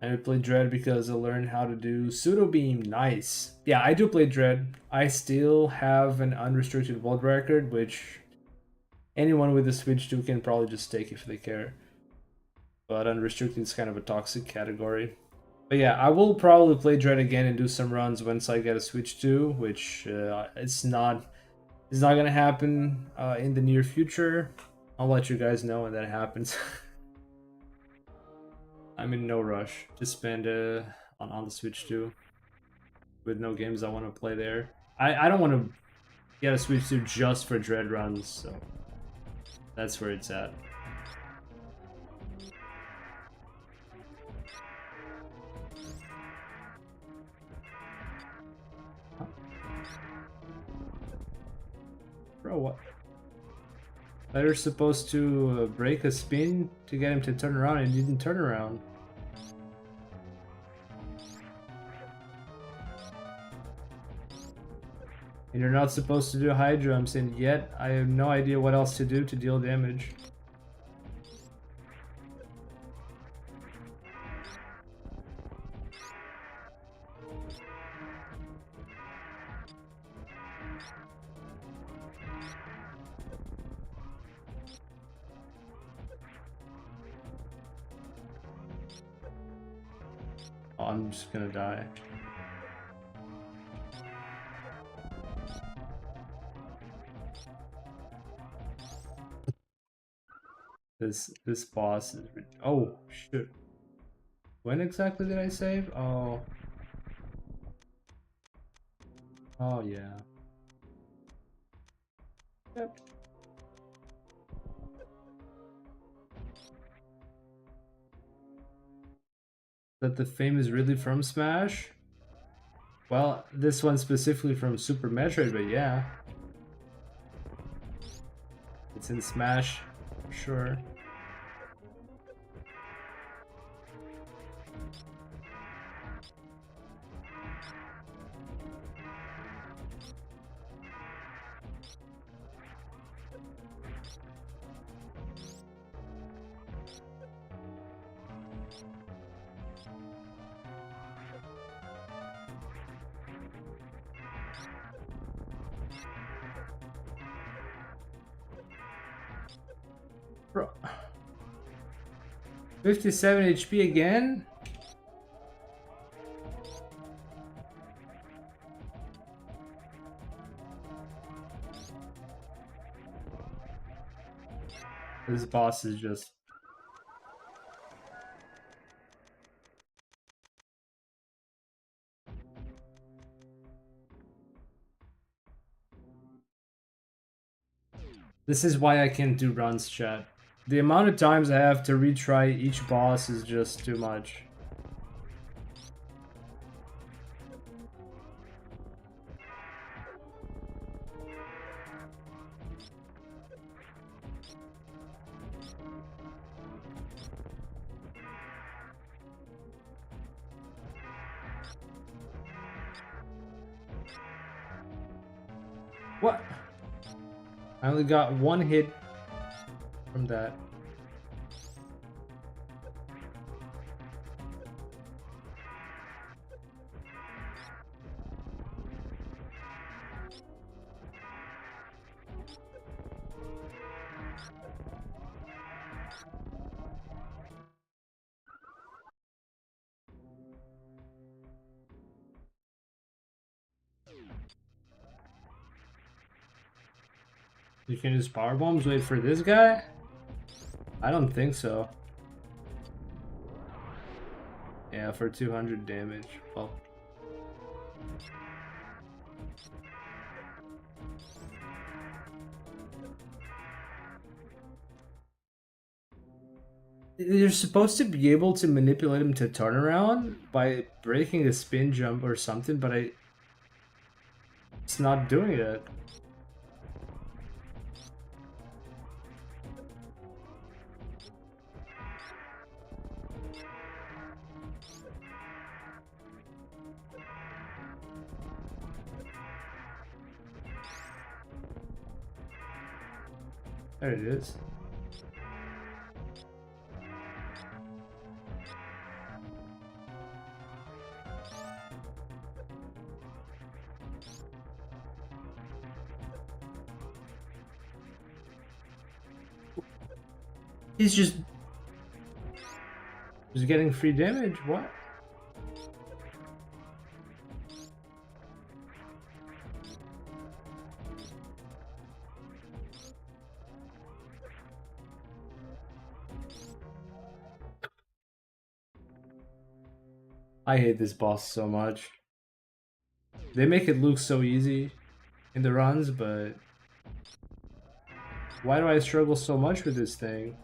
S1: I play Dread because I learned how to do pseudo beam. Nice. Yeah, I do play Dread. I still have an unrestricted world record, which anyone with a Switch 2 can probably just take if they care. But unrestricted is kind of a toxic category. But yeah, I will probably play Dread again and do some runs once I get a Switch 2, which it's not gonna happen in the near future. I'll let you guys know when that happens. I'm in no rush to spend on the Switch 2 with no games I want to play there. I don't want to get a Switch 2 just for Dread runs, so that's where it's at. Bro, what? They're supposed to break a spin to get him to turn around, and he didn't turn around. And you're not supposed to do high jumps, and yet I have no idea what else to do to deal damage. Oh, I'm just gonna die. This boss is... Oh, shit. When exactly did I save? Oh. Oh yeah. Yep. That the fame is really from Smash? Well, this one specifically from Super Metroid, but yeah. It's in Smash, for sure. Bro. 57 HP again? This boss is just... This is why I can't do runs, chat. The amount of times I have to retry each boss is just too much. What? I only got one hit from that. You can use power bombs, wait for this guy? I don't think so. Yeah, for 200 damage. Well. You're supposed to be able to manipulate him to turn around by breaking a spin jump or something, but it's not doing it. There it is. He's just getting free damage. What? I hate this boss so much. They make it look so easy in the runs, but why do I struggle so much with this thing?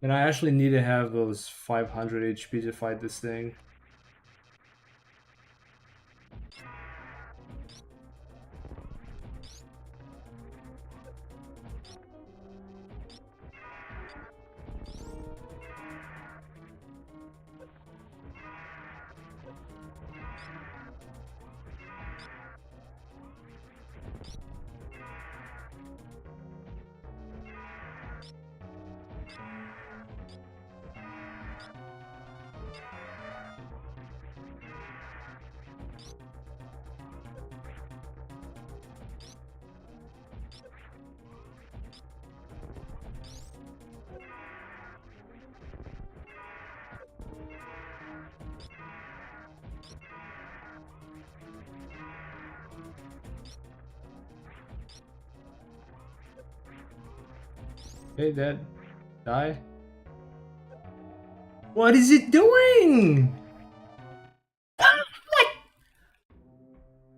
S1: And I actually need to have those 500 HP to fight this thing. Okay, dead. Die. What is it doing?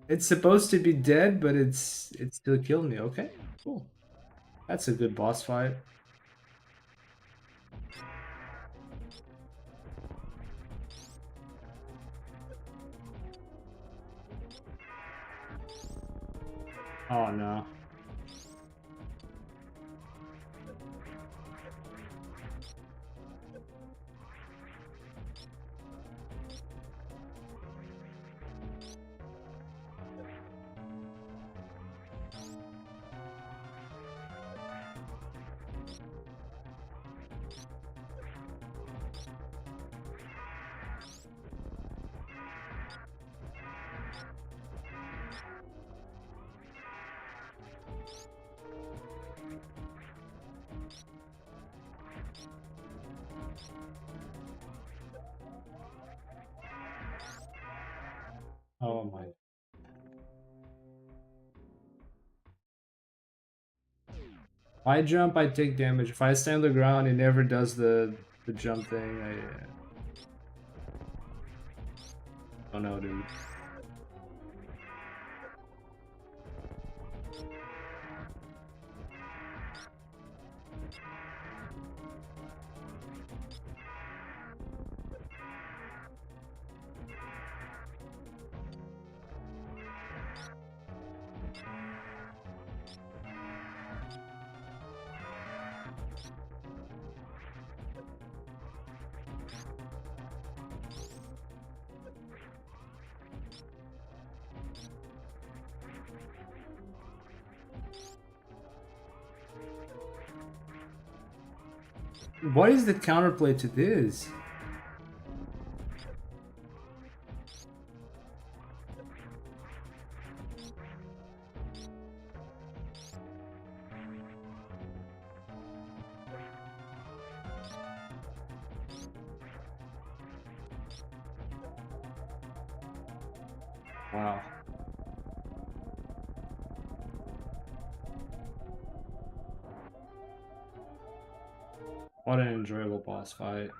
S1: It's supposed to be dead, but it still killed me. Okay, cool. That's a good boss fight. Oh no. Oh my. If I jump, I take damage. If I stay on the ground, it never does the jump thing. Oh no, dude. What is the counterplay to this? Wow. What an enjoyable boss fight.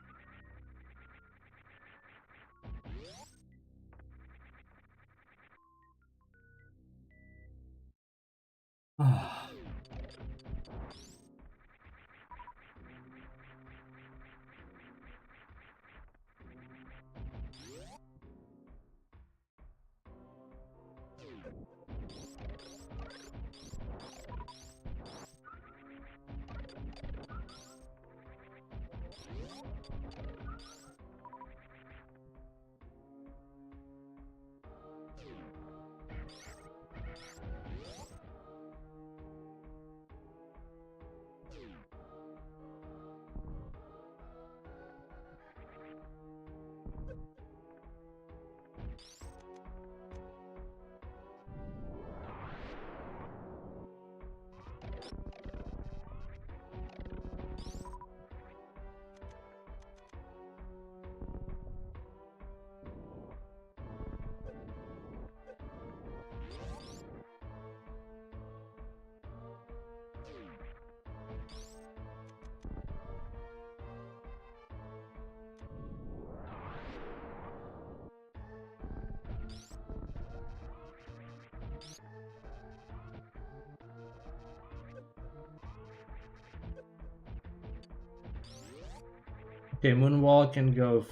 S1: Okay, Moonwall can go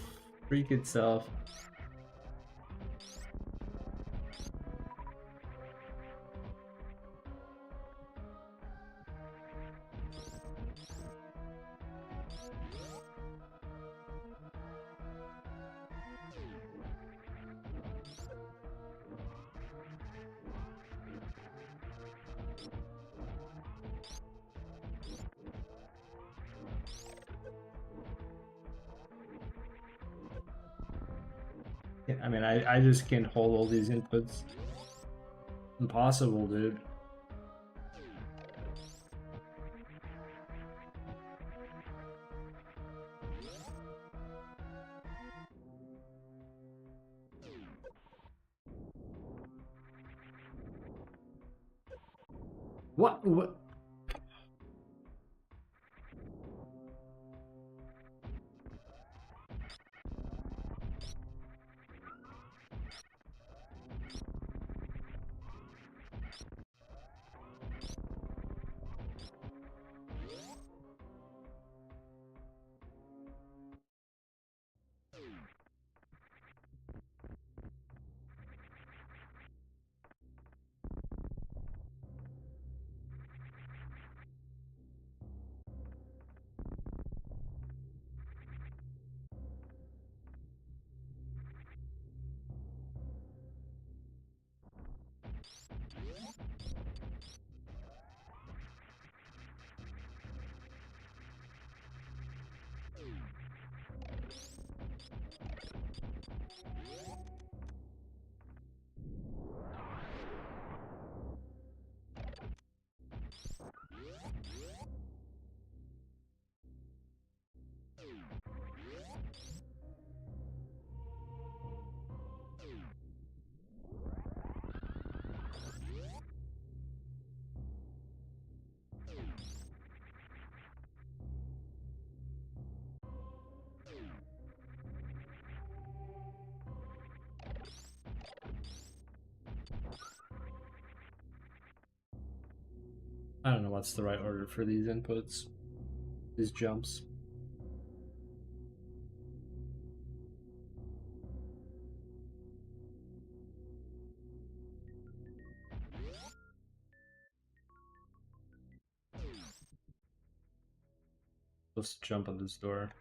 S1: freak itself. I mean, I just can't hold all these inputs. Impossible, dude. What? I don't know what's the right order for these inputs, these jumps. Let's jump on this door.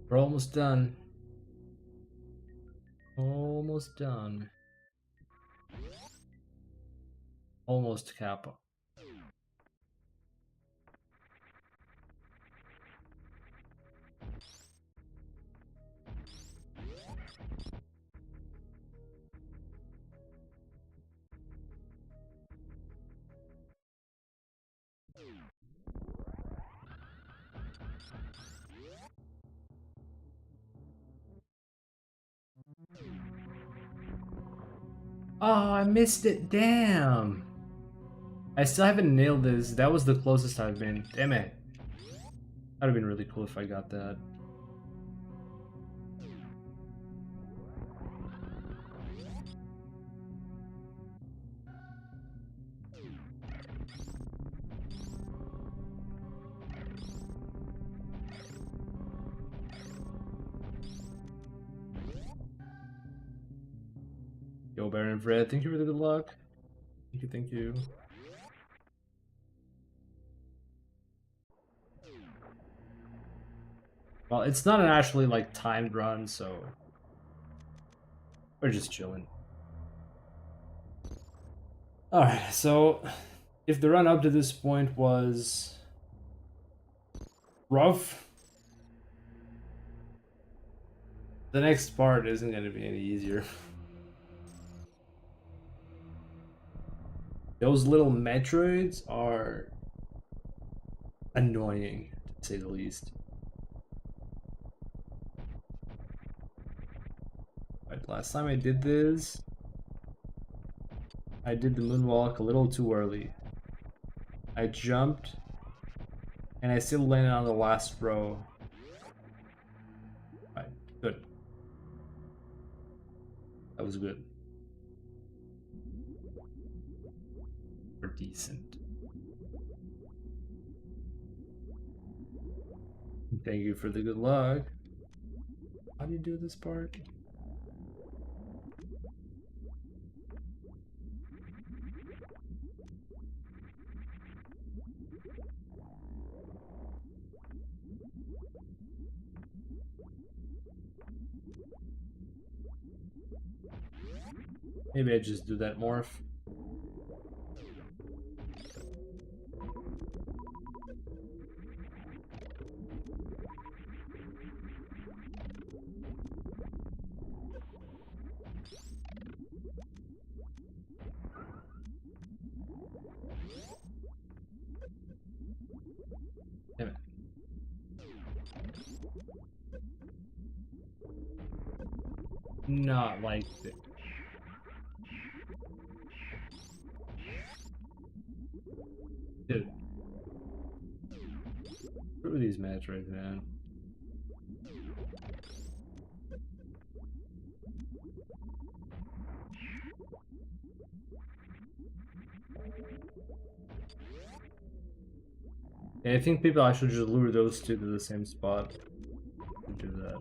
S1: We're almost done. Almost done. Almost Kappa. Oh, I missed it. Damn. I still haven't nailed this. That was the closest I've been. Damn it. That'd have been really cool if I got that. Yo, Baron Fred, thank you for the good luck. Thank you, thank you. Well, it's not an actually like timed run, so we're just chilling. Alright, so if the run up to this point was rough, the next part isn't going to be any easier. Those little Metroids are annoying, to say the least. Right, last time I did this, I did the moonwalk a little too early. I jumped, and I still landed on the last row. Right, good. That was good. Or decent. Thank you for the good luck. How do you do this part? Maybe I just do that morph. Damn it. Not like this. Dude, Screw these metrics, man. Yeah, I think people actually just lure those two to the same spot and do that.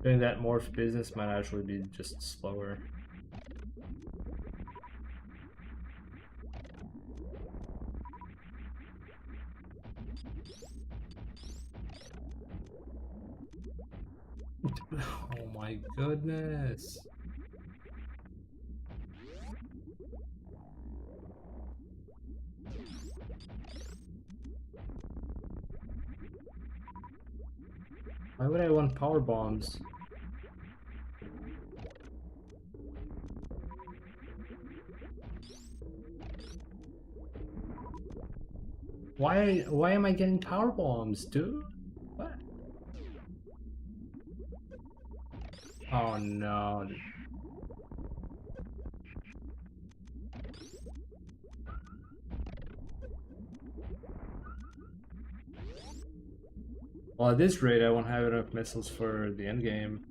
S1: Doing that morph business might actually be just slower. Oh my goodness. Why would I want power bombs? Why am I getting power bombs, dude? What? Oh no. Well, at this rate, I won't have enough missiles for the end game.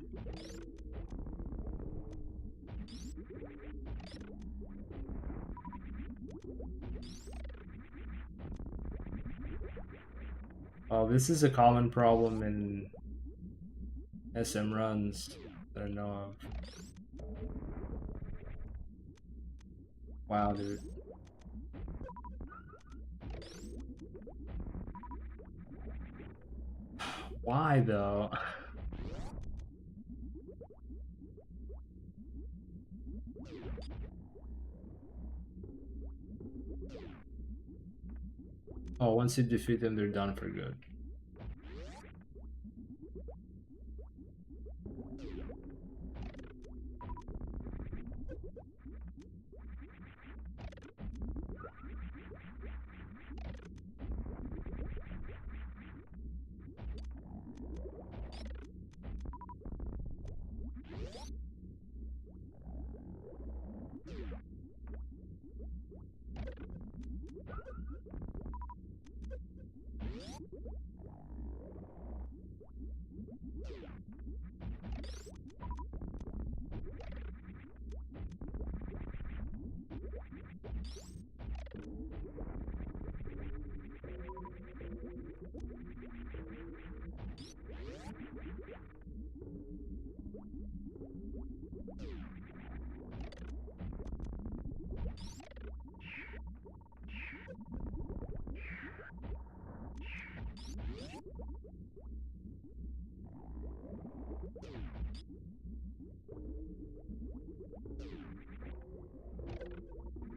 S1: Oh, this is a common problem in SM runs that I know of. Wow, dude. Why though? Oh, once you defeat them, they're done for good.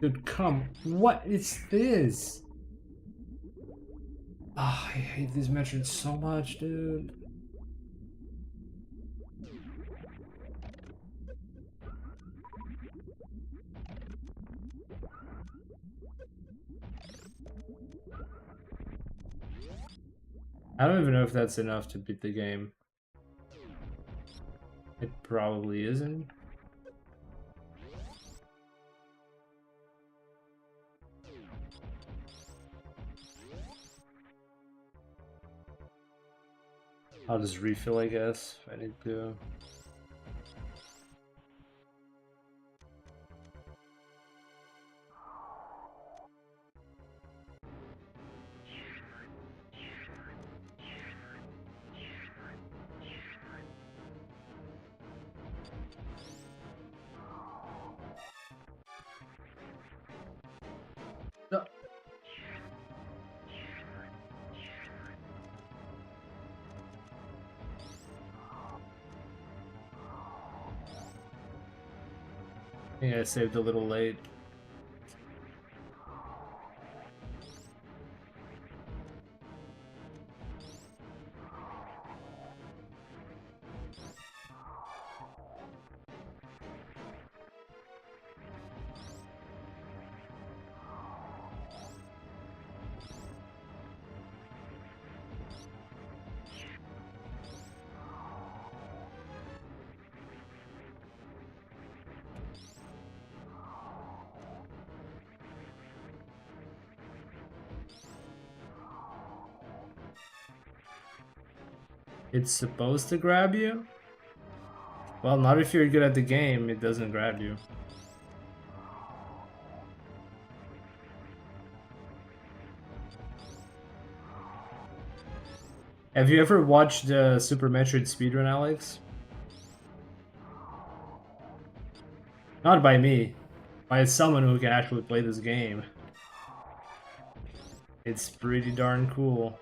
S1: Dude, come. What is this? Ah, I hate these metrics so much, dude. I don't even know if that's enough to beat the game. It probably isn't. I'll just refill, I guess, if I need to. No. I think I saved a little late. It's supposed to grab you? Well, not if you're good at the game, it doesn't grab you. Have you ever watched the Super Metroid speedrun, Alex? Not by me. By someone who can actually play this game. It's pretty darn cool.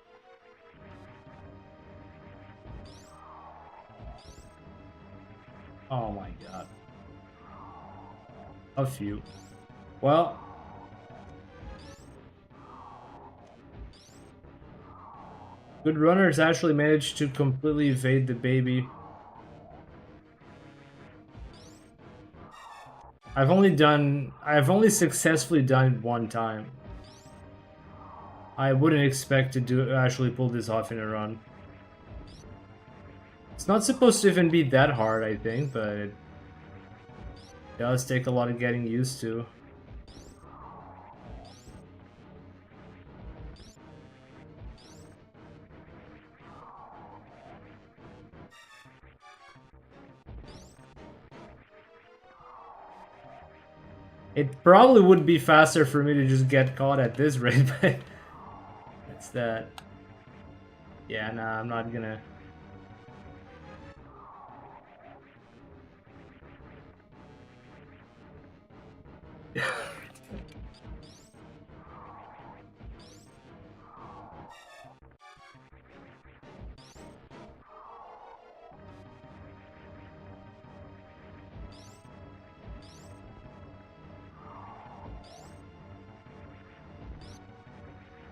S1: Oh my god. A few. Well, good runners actually managed to completely evade the baby. I've only successfully done it one time. I wouldn't expect to actually pull this off in a run. It's not supposed to even be that hard, I think, but it does take a lot of getting used to. It probably would be faster for me to just get caught at this rate, but it's that. Yeah, nah, I'm not gonna.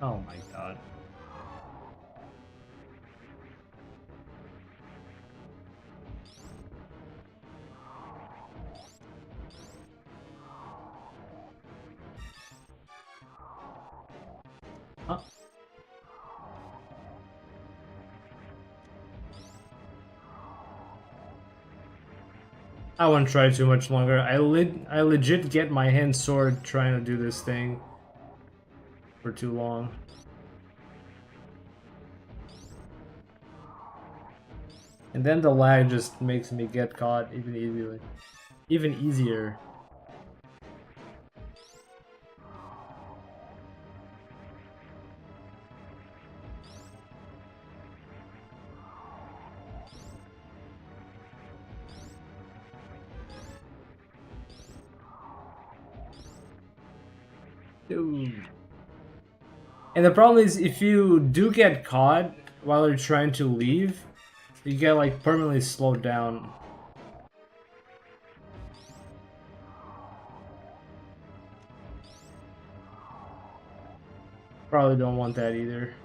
S1: Oh my god. Huh? I won't try too much longer. I legit get my hand sore trying to do this thing for too long. And then the lag just makes me get caught even easily. Even easier. Dude. And the problem is, if you do get caught while you're trying to leave, you get like permanently slowed down. Probably don't want that either.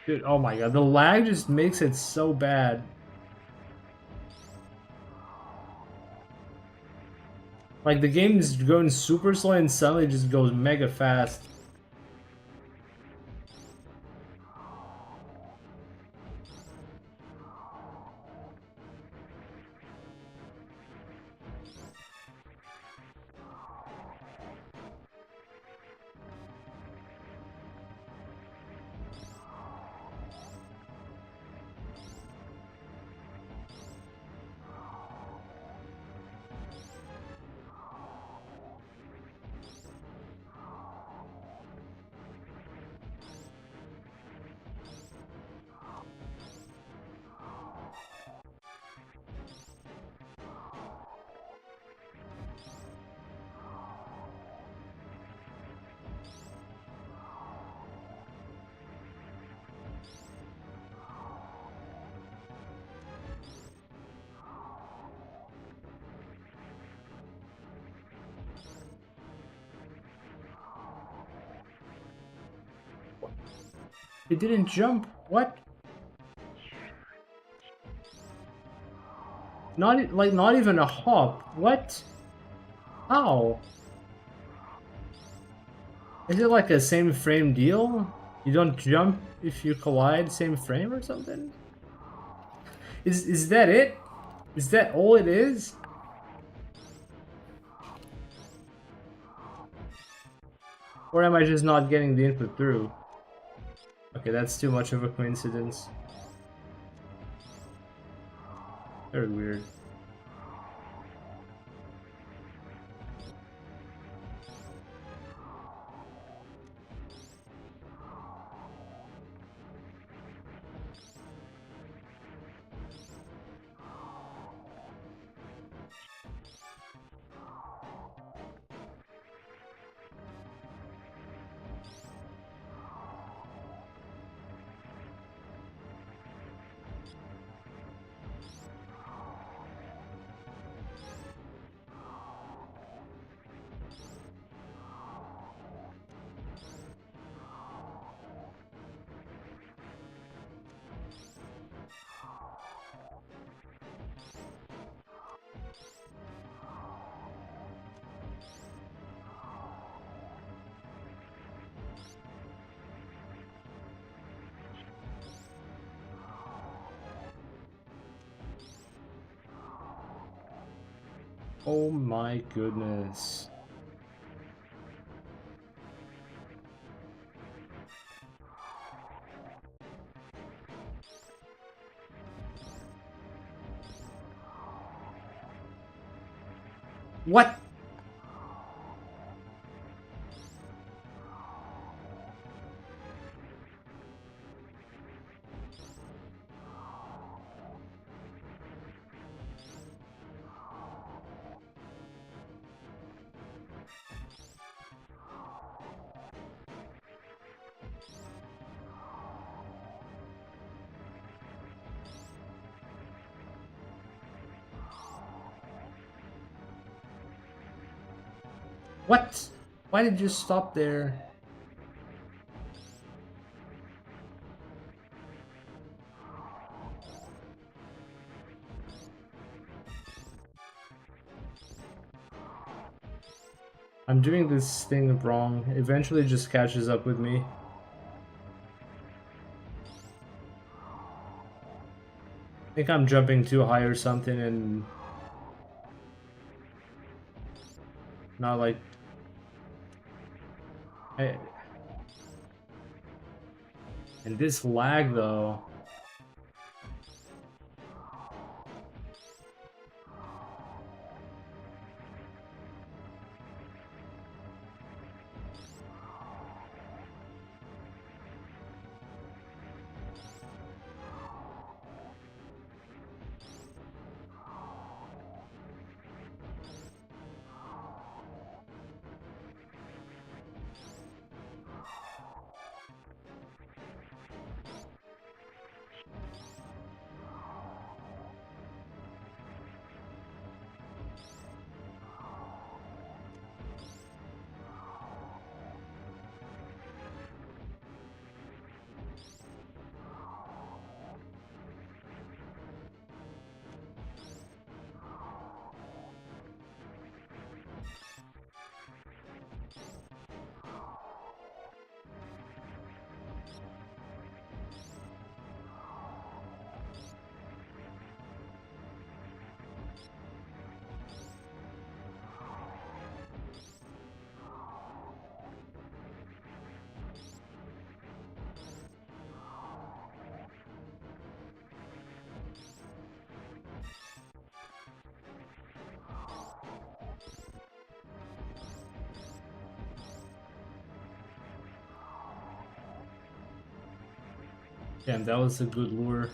S1: Dude, oh my god, the lag just makes it so bad. Like, the game is going super slow and suddenly just goes mega fast. It didn't jump. What? Not even a hop. What? How? Is it like a same frame deal? You don't jump if you collide same frame or something? Is that it? Is that all it is? Or am I just not getting the input through? Okay, that's too much of a coincidence. Very weird. Oh my goodness. What? What? Why did you stop there? I'm doing this thing wrong. Eventually it just catches up with me. I think I'm jumping too high or something and not like and this lag though. Damn, that was a good lure.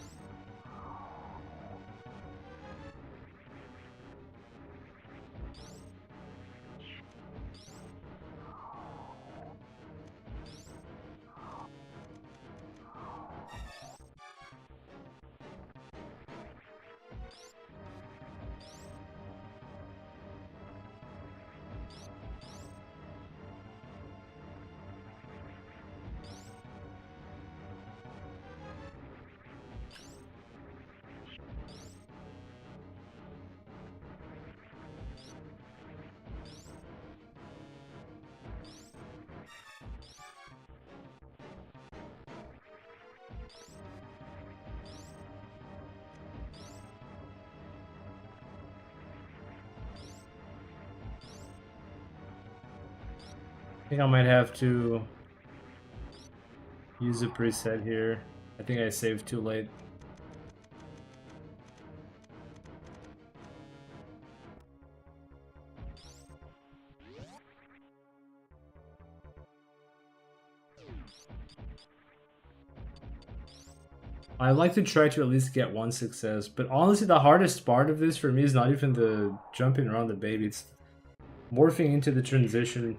S1: think I might have to use a preset here. I think I saved too late. I like to try to at least get one success, but honestly the hardest part of this for me is not even the jumping around the baby, it's morphing into the transition.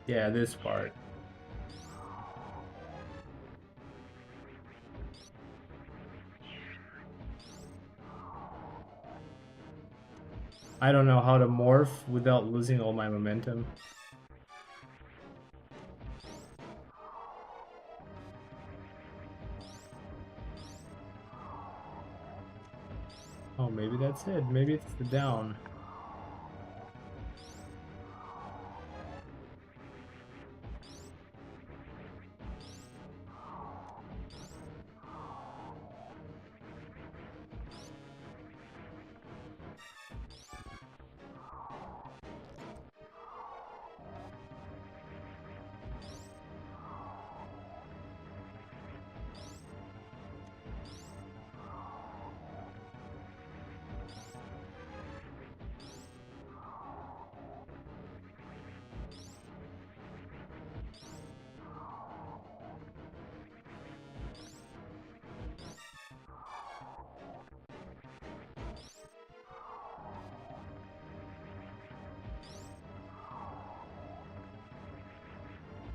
S1: Yeah, this part. I don't know how to morph without losing all my momentum. Oh, maybe that's it. Maybe it's the down.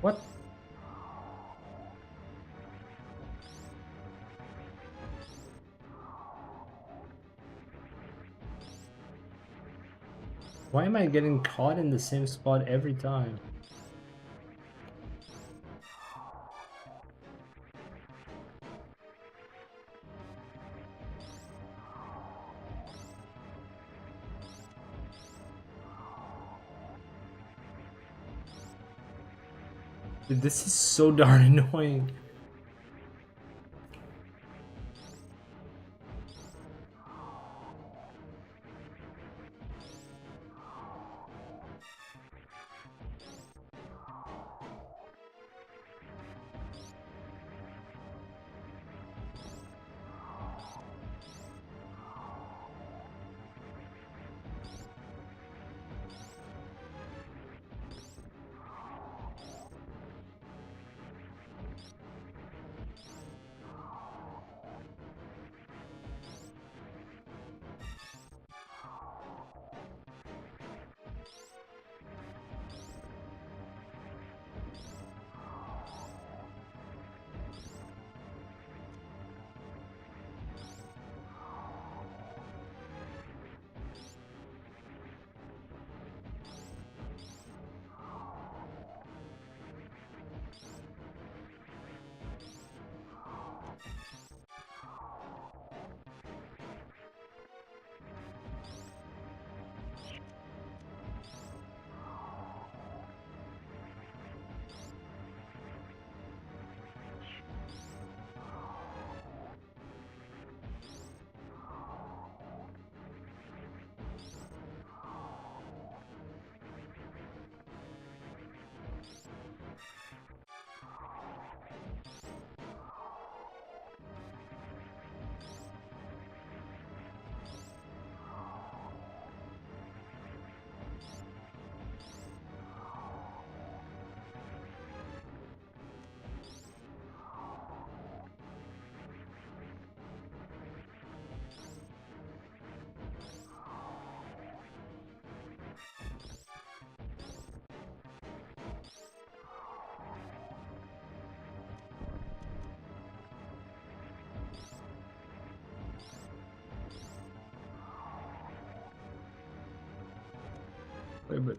S1: What? Why am I getting caught in the same spot every time? Dude, this is so darn annoying. Wait, but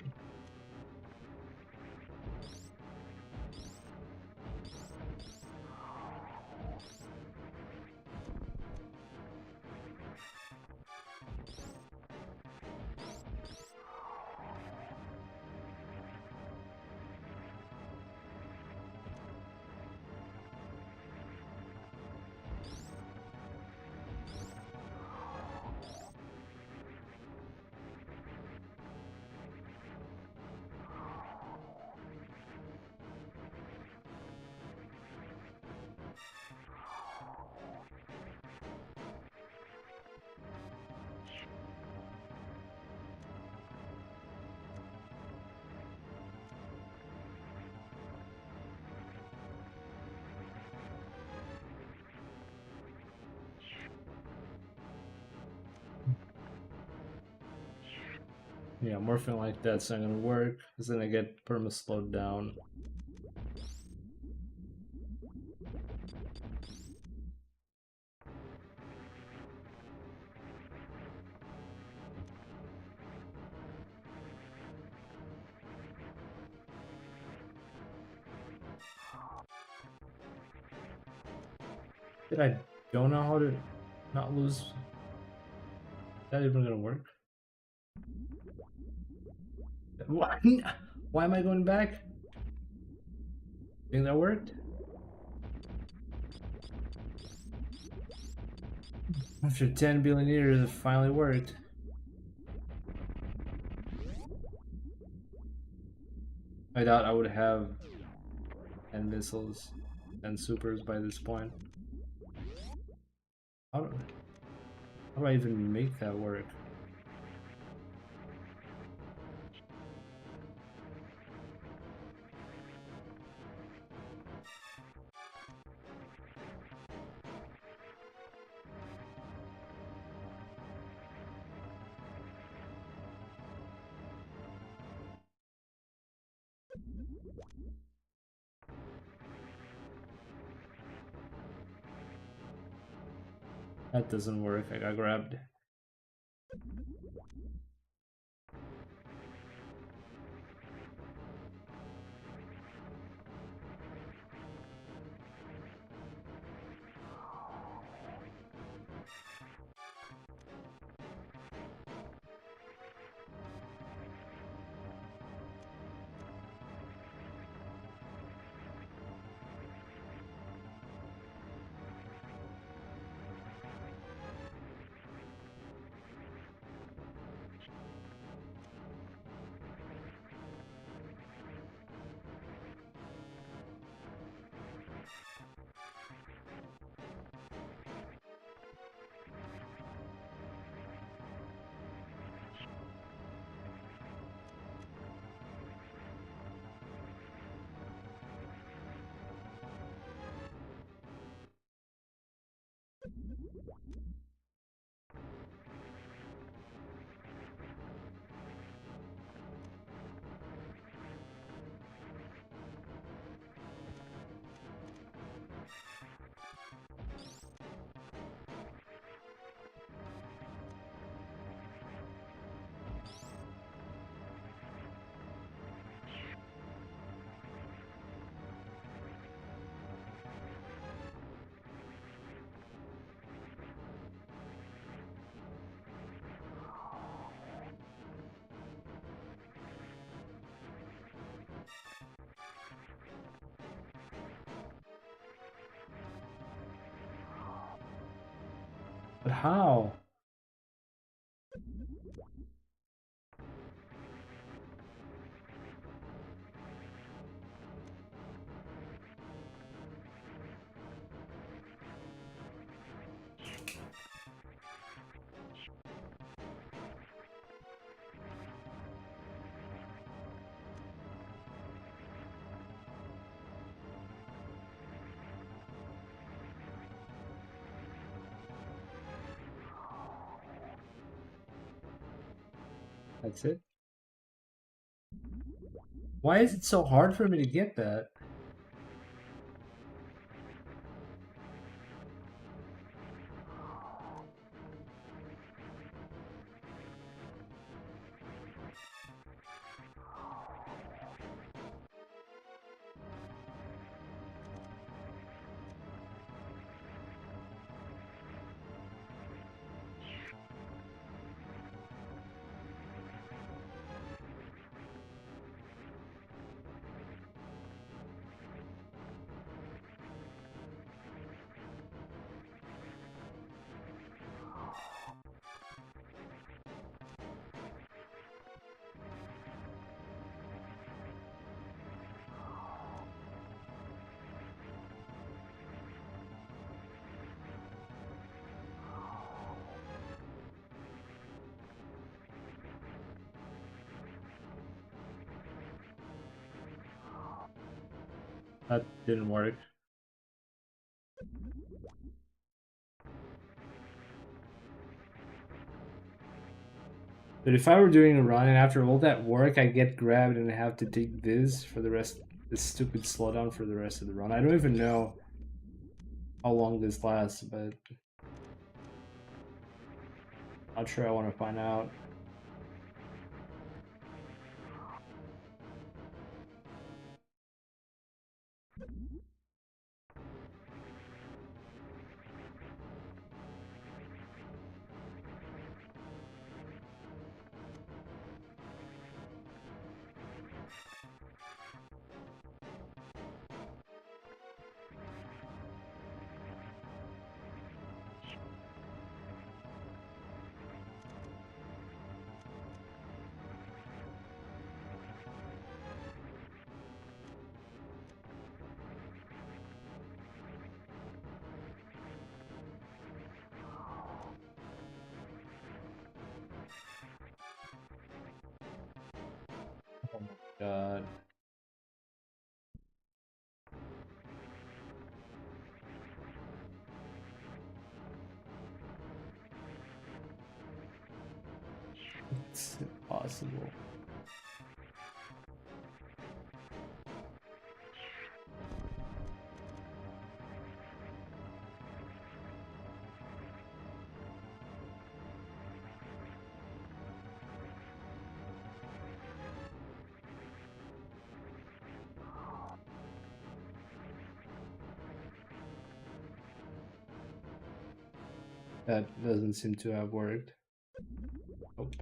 S1: yeah, morphing like that's not gonna work, because then I get perma slowed down. That I don't know how to not lose. Is that even gonna work? What? Why am I going back? Think that worked? After 10 billion years, it finally worked. I thought I would have 10 missiles and supers by this point. How do I even make that work? That doesn't work. I got grabbed. But how? That's it? Why is it so hard for me to get that? That didn't work. But if I were doing a run and after all that work I get grabbed and I have to take this for the rest, this stupid slowdown for the rest of the run. I don't even know how long this lasts, but not sure I want to find out. Oh my god. It's impossible. That doesn't seem to have worked. Nope.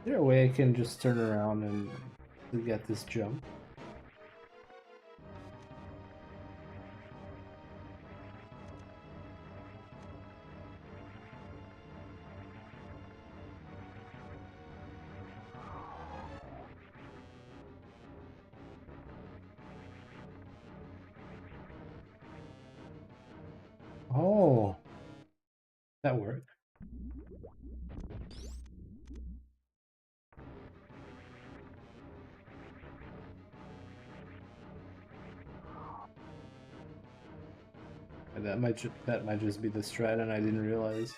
S1: Is there a way I can just turn around and get this jump? Oh, that worked. That might just be the strat and I didn't realize.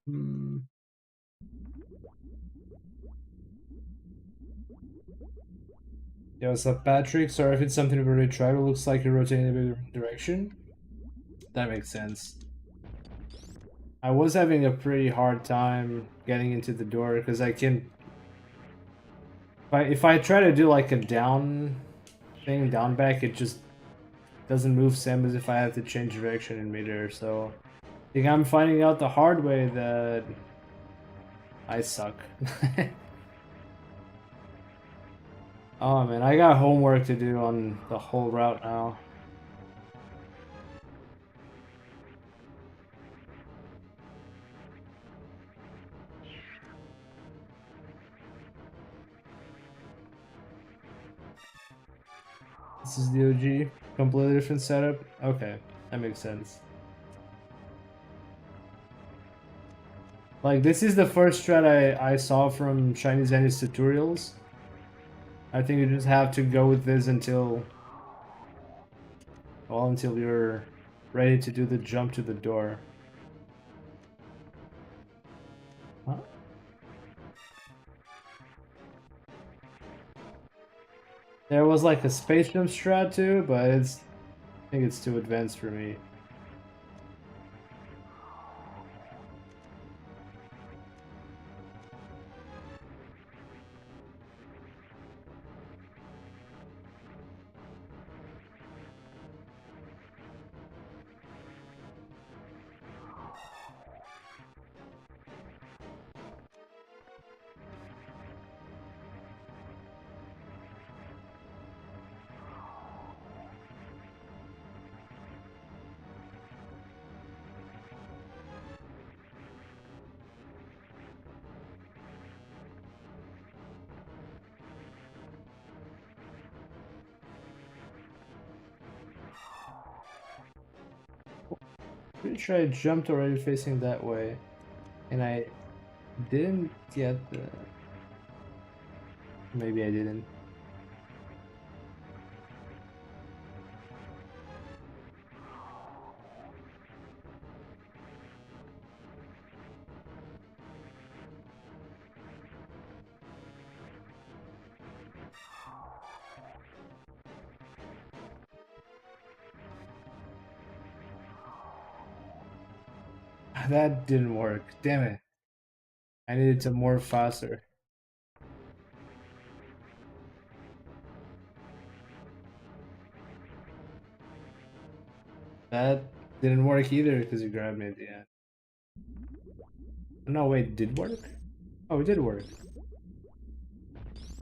S1: Hmm. Yo, what's up, Patrick? Sorry if it's something we've already tried, but it looks like you're rotating in the wrong direction. That makes sense. I was having a pretty hard time getting into the door because I can. If I try to do like a down thing, down back, it just doesn't move same as if I have to change direction in midair. So I think I'm finding out the hard way that I suck. Oh man, I got homework to do on the whole route now. This is the OG, completely different setup. Okay, that makes sense. Like this is the first strat I saw from Chinese Ennis tutorials. I think you just have to go with this until, well, until you're ready to do the jump to the door. Huh? There was like a space jump strat too, but I think it's too advanced for me. Pretty sure I jumped already facing that way, and I didn't get the... Maybe I didn't. That didn't work. Damn it. I needed to morph faster. That didn't work either because you grabbed me at the end. No, wait, it did work? Oh, it did work.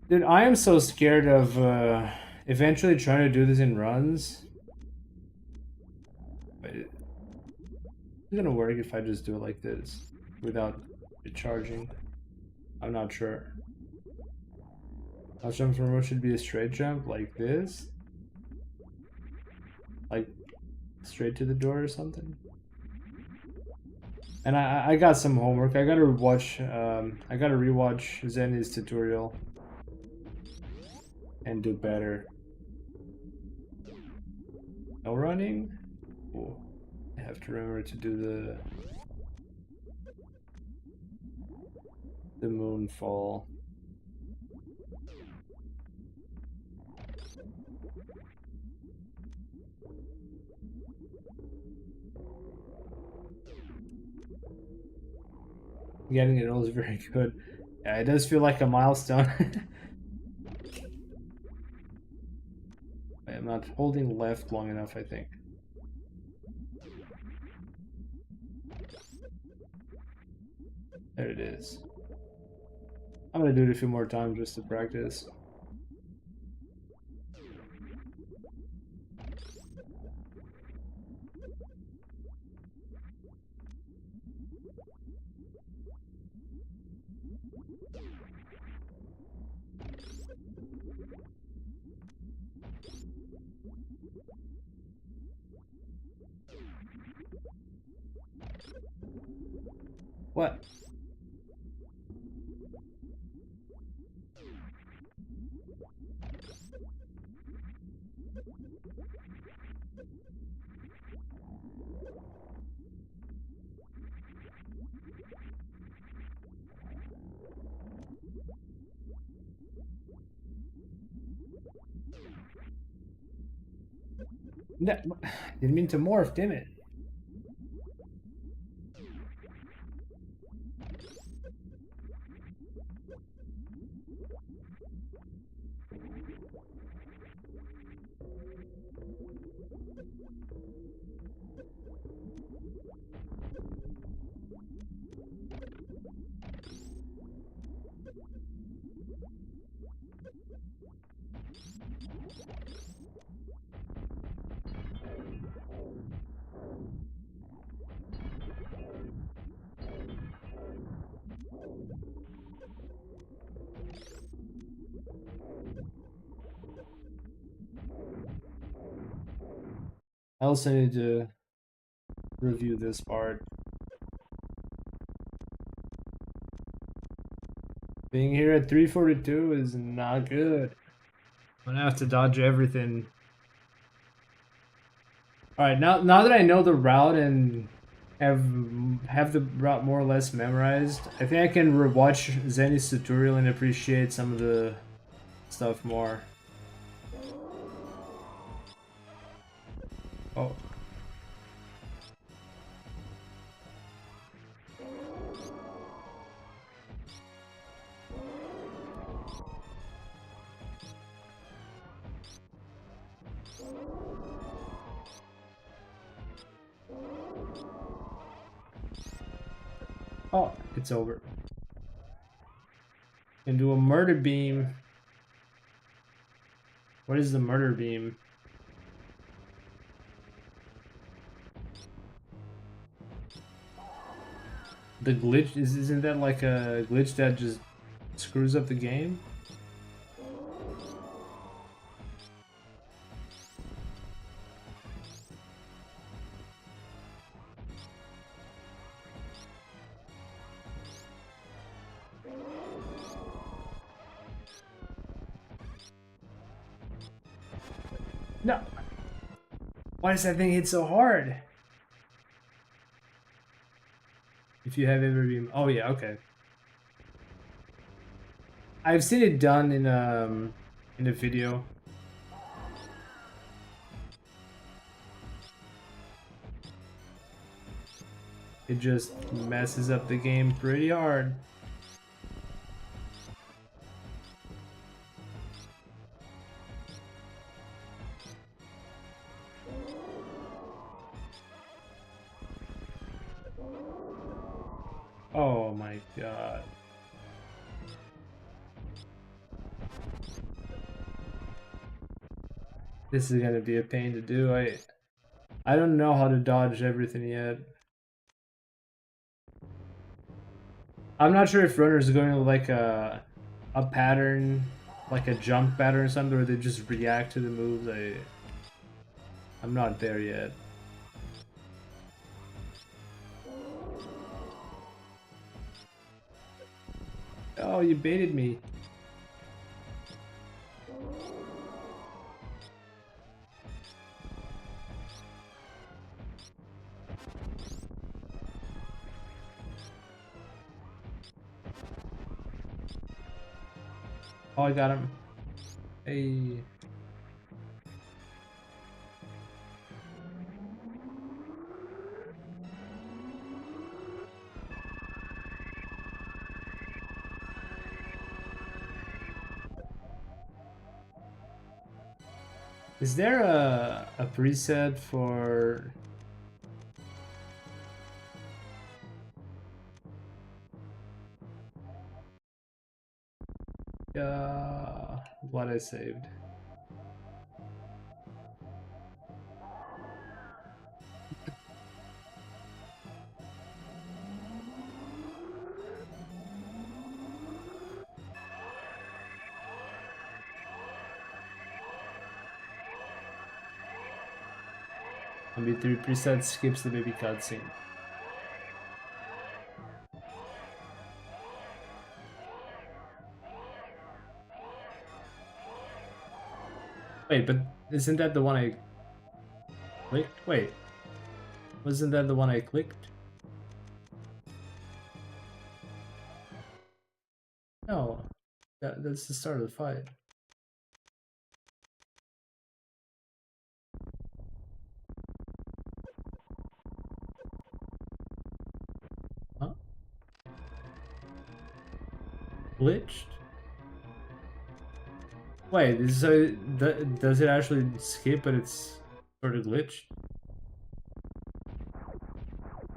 S1: Dude, I am so scared of eventually trying to do this in runs. But it's gonna work if I just do it like this without recharging. I'm not sure. I'll jump from row should be a straight jump like this. Like straight to the door or something. And I got some homework. I gotta rewatch Zenny's tutorial and do better. No running? Ooh. I have to remember to do the moonfall. Getting it all is very good. Yeah, it does feel like a milestone. I'm not holding left long enough, I think. There it is. I'm gonna do it a few more times just to practice. What? No, didn't mean to morph, damn it. I also need to review this part. Being here at 342 is not good. I'm gonna have to dodge everything. Alright, now that I know the route and have the route more or less memorized, I think I can rewatch Zenny's tutorial and appreciate some of the stuff more. Oh. Oh, it's over. And do a murder beam. What is the murder beam? The glitch isn't that like a glitch that just screws up the game? No. Why does that thing hit so hard? If you have ever been... Oh, yeah, okay. I've seen it done in a video. It just messes up the game pretty hard. Oh my god. This is gonna be a pain to do. I don't know how to dodge everything yet. I'm not sure if runners are going to like a pattern, like a jump pattern or something, or they just react to the moves. I'm not there yet. Oh, you baited me. Oh, I got him. Hey. Is there a preset for... what I saved? MB3 preset skips the baby cutscene. Wait, but isn't that the one I clicked? Wait, wasn't that the one I clicked? No, that's the start of the fight. Huh? Glitched? Wait, so does it actually skip, but it's sort of glitched?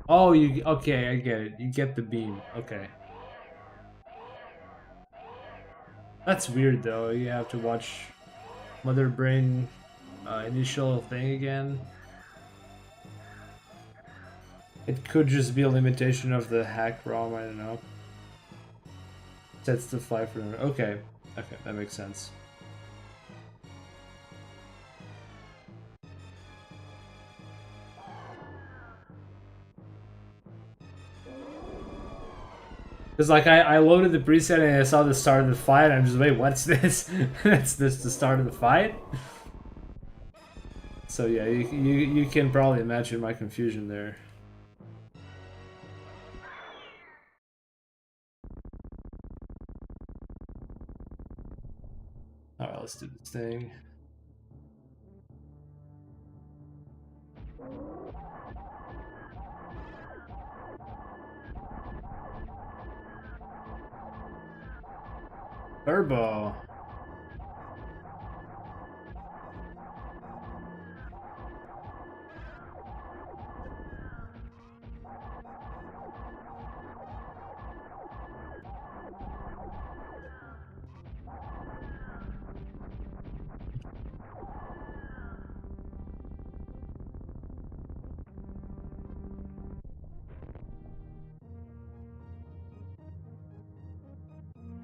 S1: Oh, you okay? I get it. You get the beam. Okay. That's weird though. You have to watch Mother Brain initial thing again. It could just be a limitation of the hack ROM. I don't know. Sets the fly for okay. Okay, that makes sense. Because like I loaded the preset and I saw the start of the fight and I'm just wait, what's this? That's this the start of the fight? So yeah, you can probably imagine my confusion there. Alright, let's do this thing. Turbo.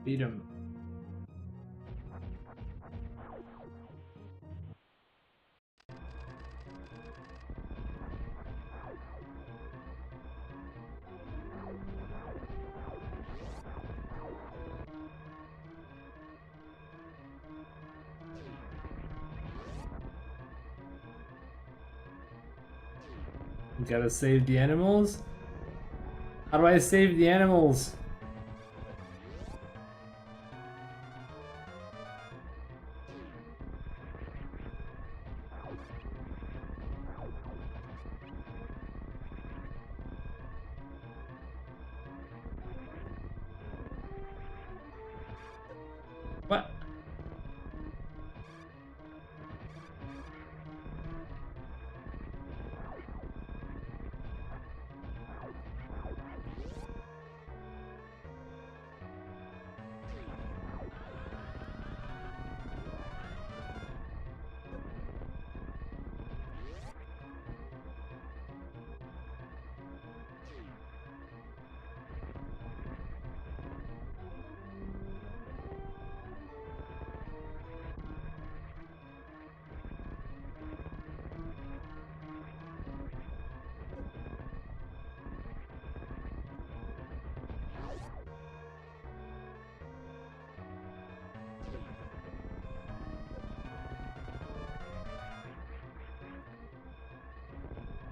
S1: Beat him. Gotta save the animals. How do I save the animals? What?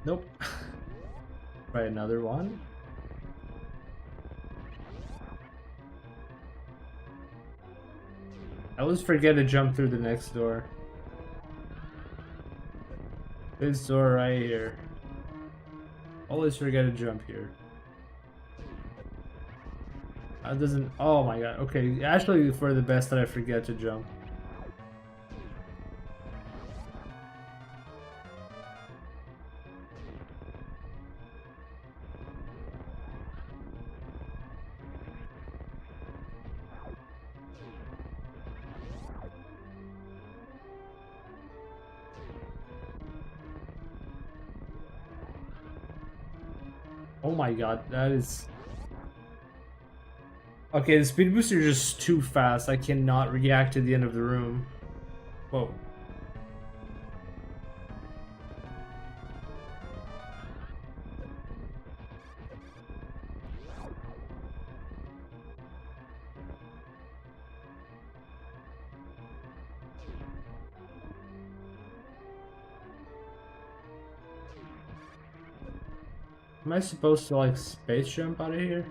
S1: Nope. Try another one. I always forget to jump through the next door. This door right here. Always forget to jump here. That doesn't. Oh my god. Okay, actually, for the best that I forget to jump. Oh my god, that is... Okay, the speed booster is just too fast. I cannot react to the end of the room. Whoa. Am I supposed to like space jump out of here?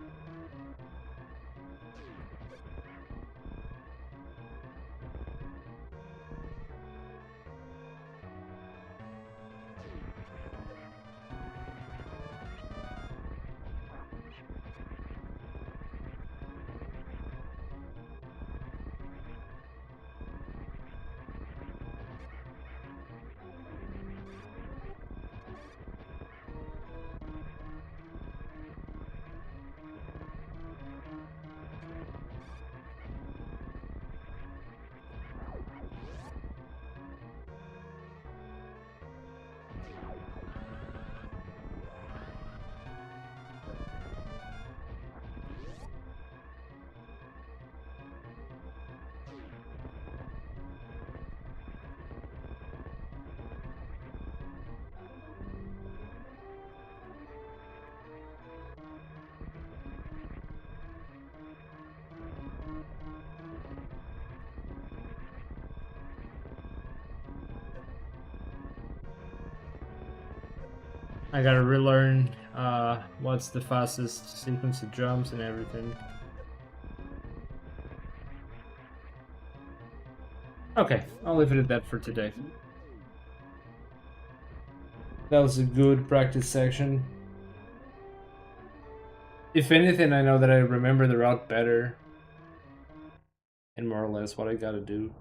S1: I gotta relearn what's the fastest sequence of jumps and everything. Okay, I'll leave it at that for today. That was a good practice section. If anything, I know that I remember the route better. And more or less what I gotta do.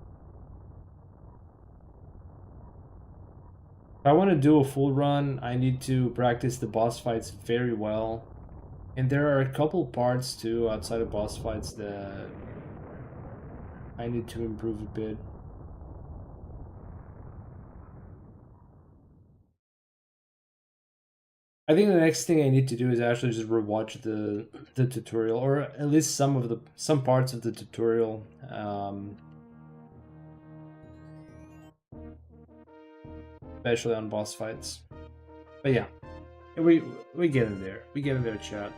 S1: If I want to do a full run, I need to practice the boss fights very well. And there are a couple parts too outside of boss fights that I need to improve a bit. I think the next thing I need to do is actually just rewatch the tutorial, or at least some parts of the tutorial. Especially on boss fights. But yeah, we get in there. We get in there, chat.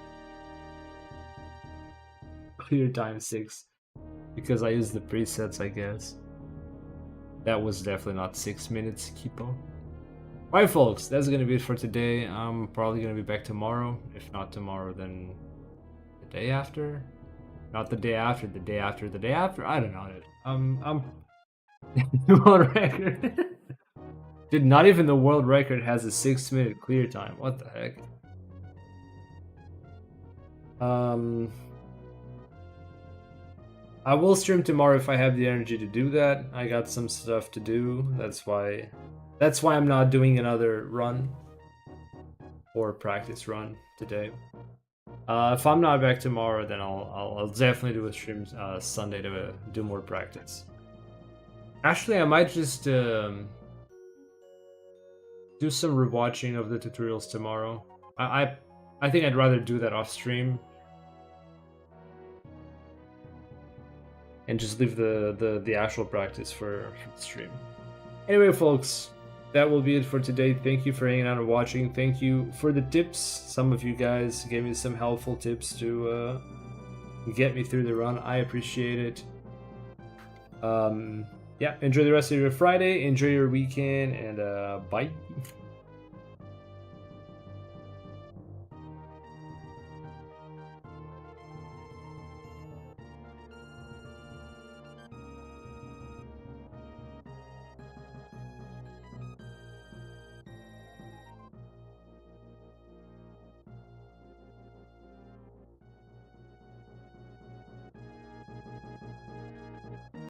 S1: Clear time 6 because I used the presets, I guess. That was definitely not 6 minutes, Kipo. Alright, folks, that's gonna be it for today. I'm probably gonna be back tomorrow. If not tomorrow, then the day after. Not the day after, the day after, the day after. I don't know. I'm world record. Dude, not even the world record has a 6-minute clear time. What the heck? I will stream tomorrow if I have the energy to do that. I got some stuff to do. That's why I'm not doing another run or practice run today. If I'm not back tomorrow, then I'll definitely do a stream Sunday to do more practice. Actually, I might just do some rewatching of the tutorials tomorrow. I think I'd rather do that off stream and just leave the actual practice for the stream. Anyway, folks, that will be it for today. Thank you for hanging out and watching. Thank you for the tips. Some of you guys gave me some helpful tips to get me through the run. I appreciate it. Yeah, enjoy the rest of your Friday. Enjoy your weekend, and bye.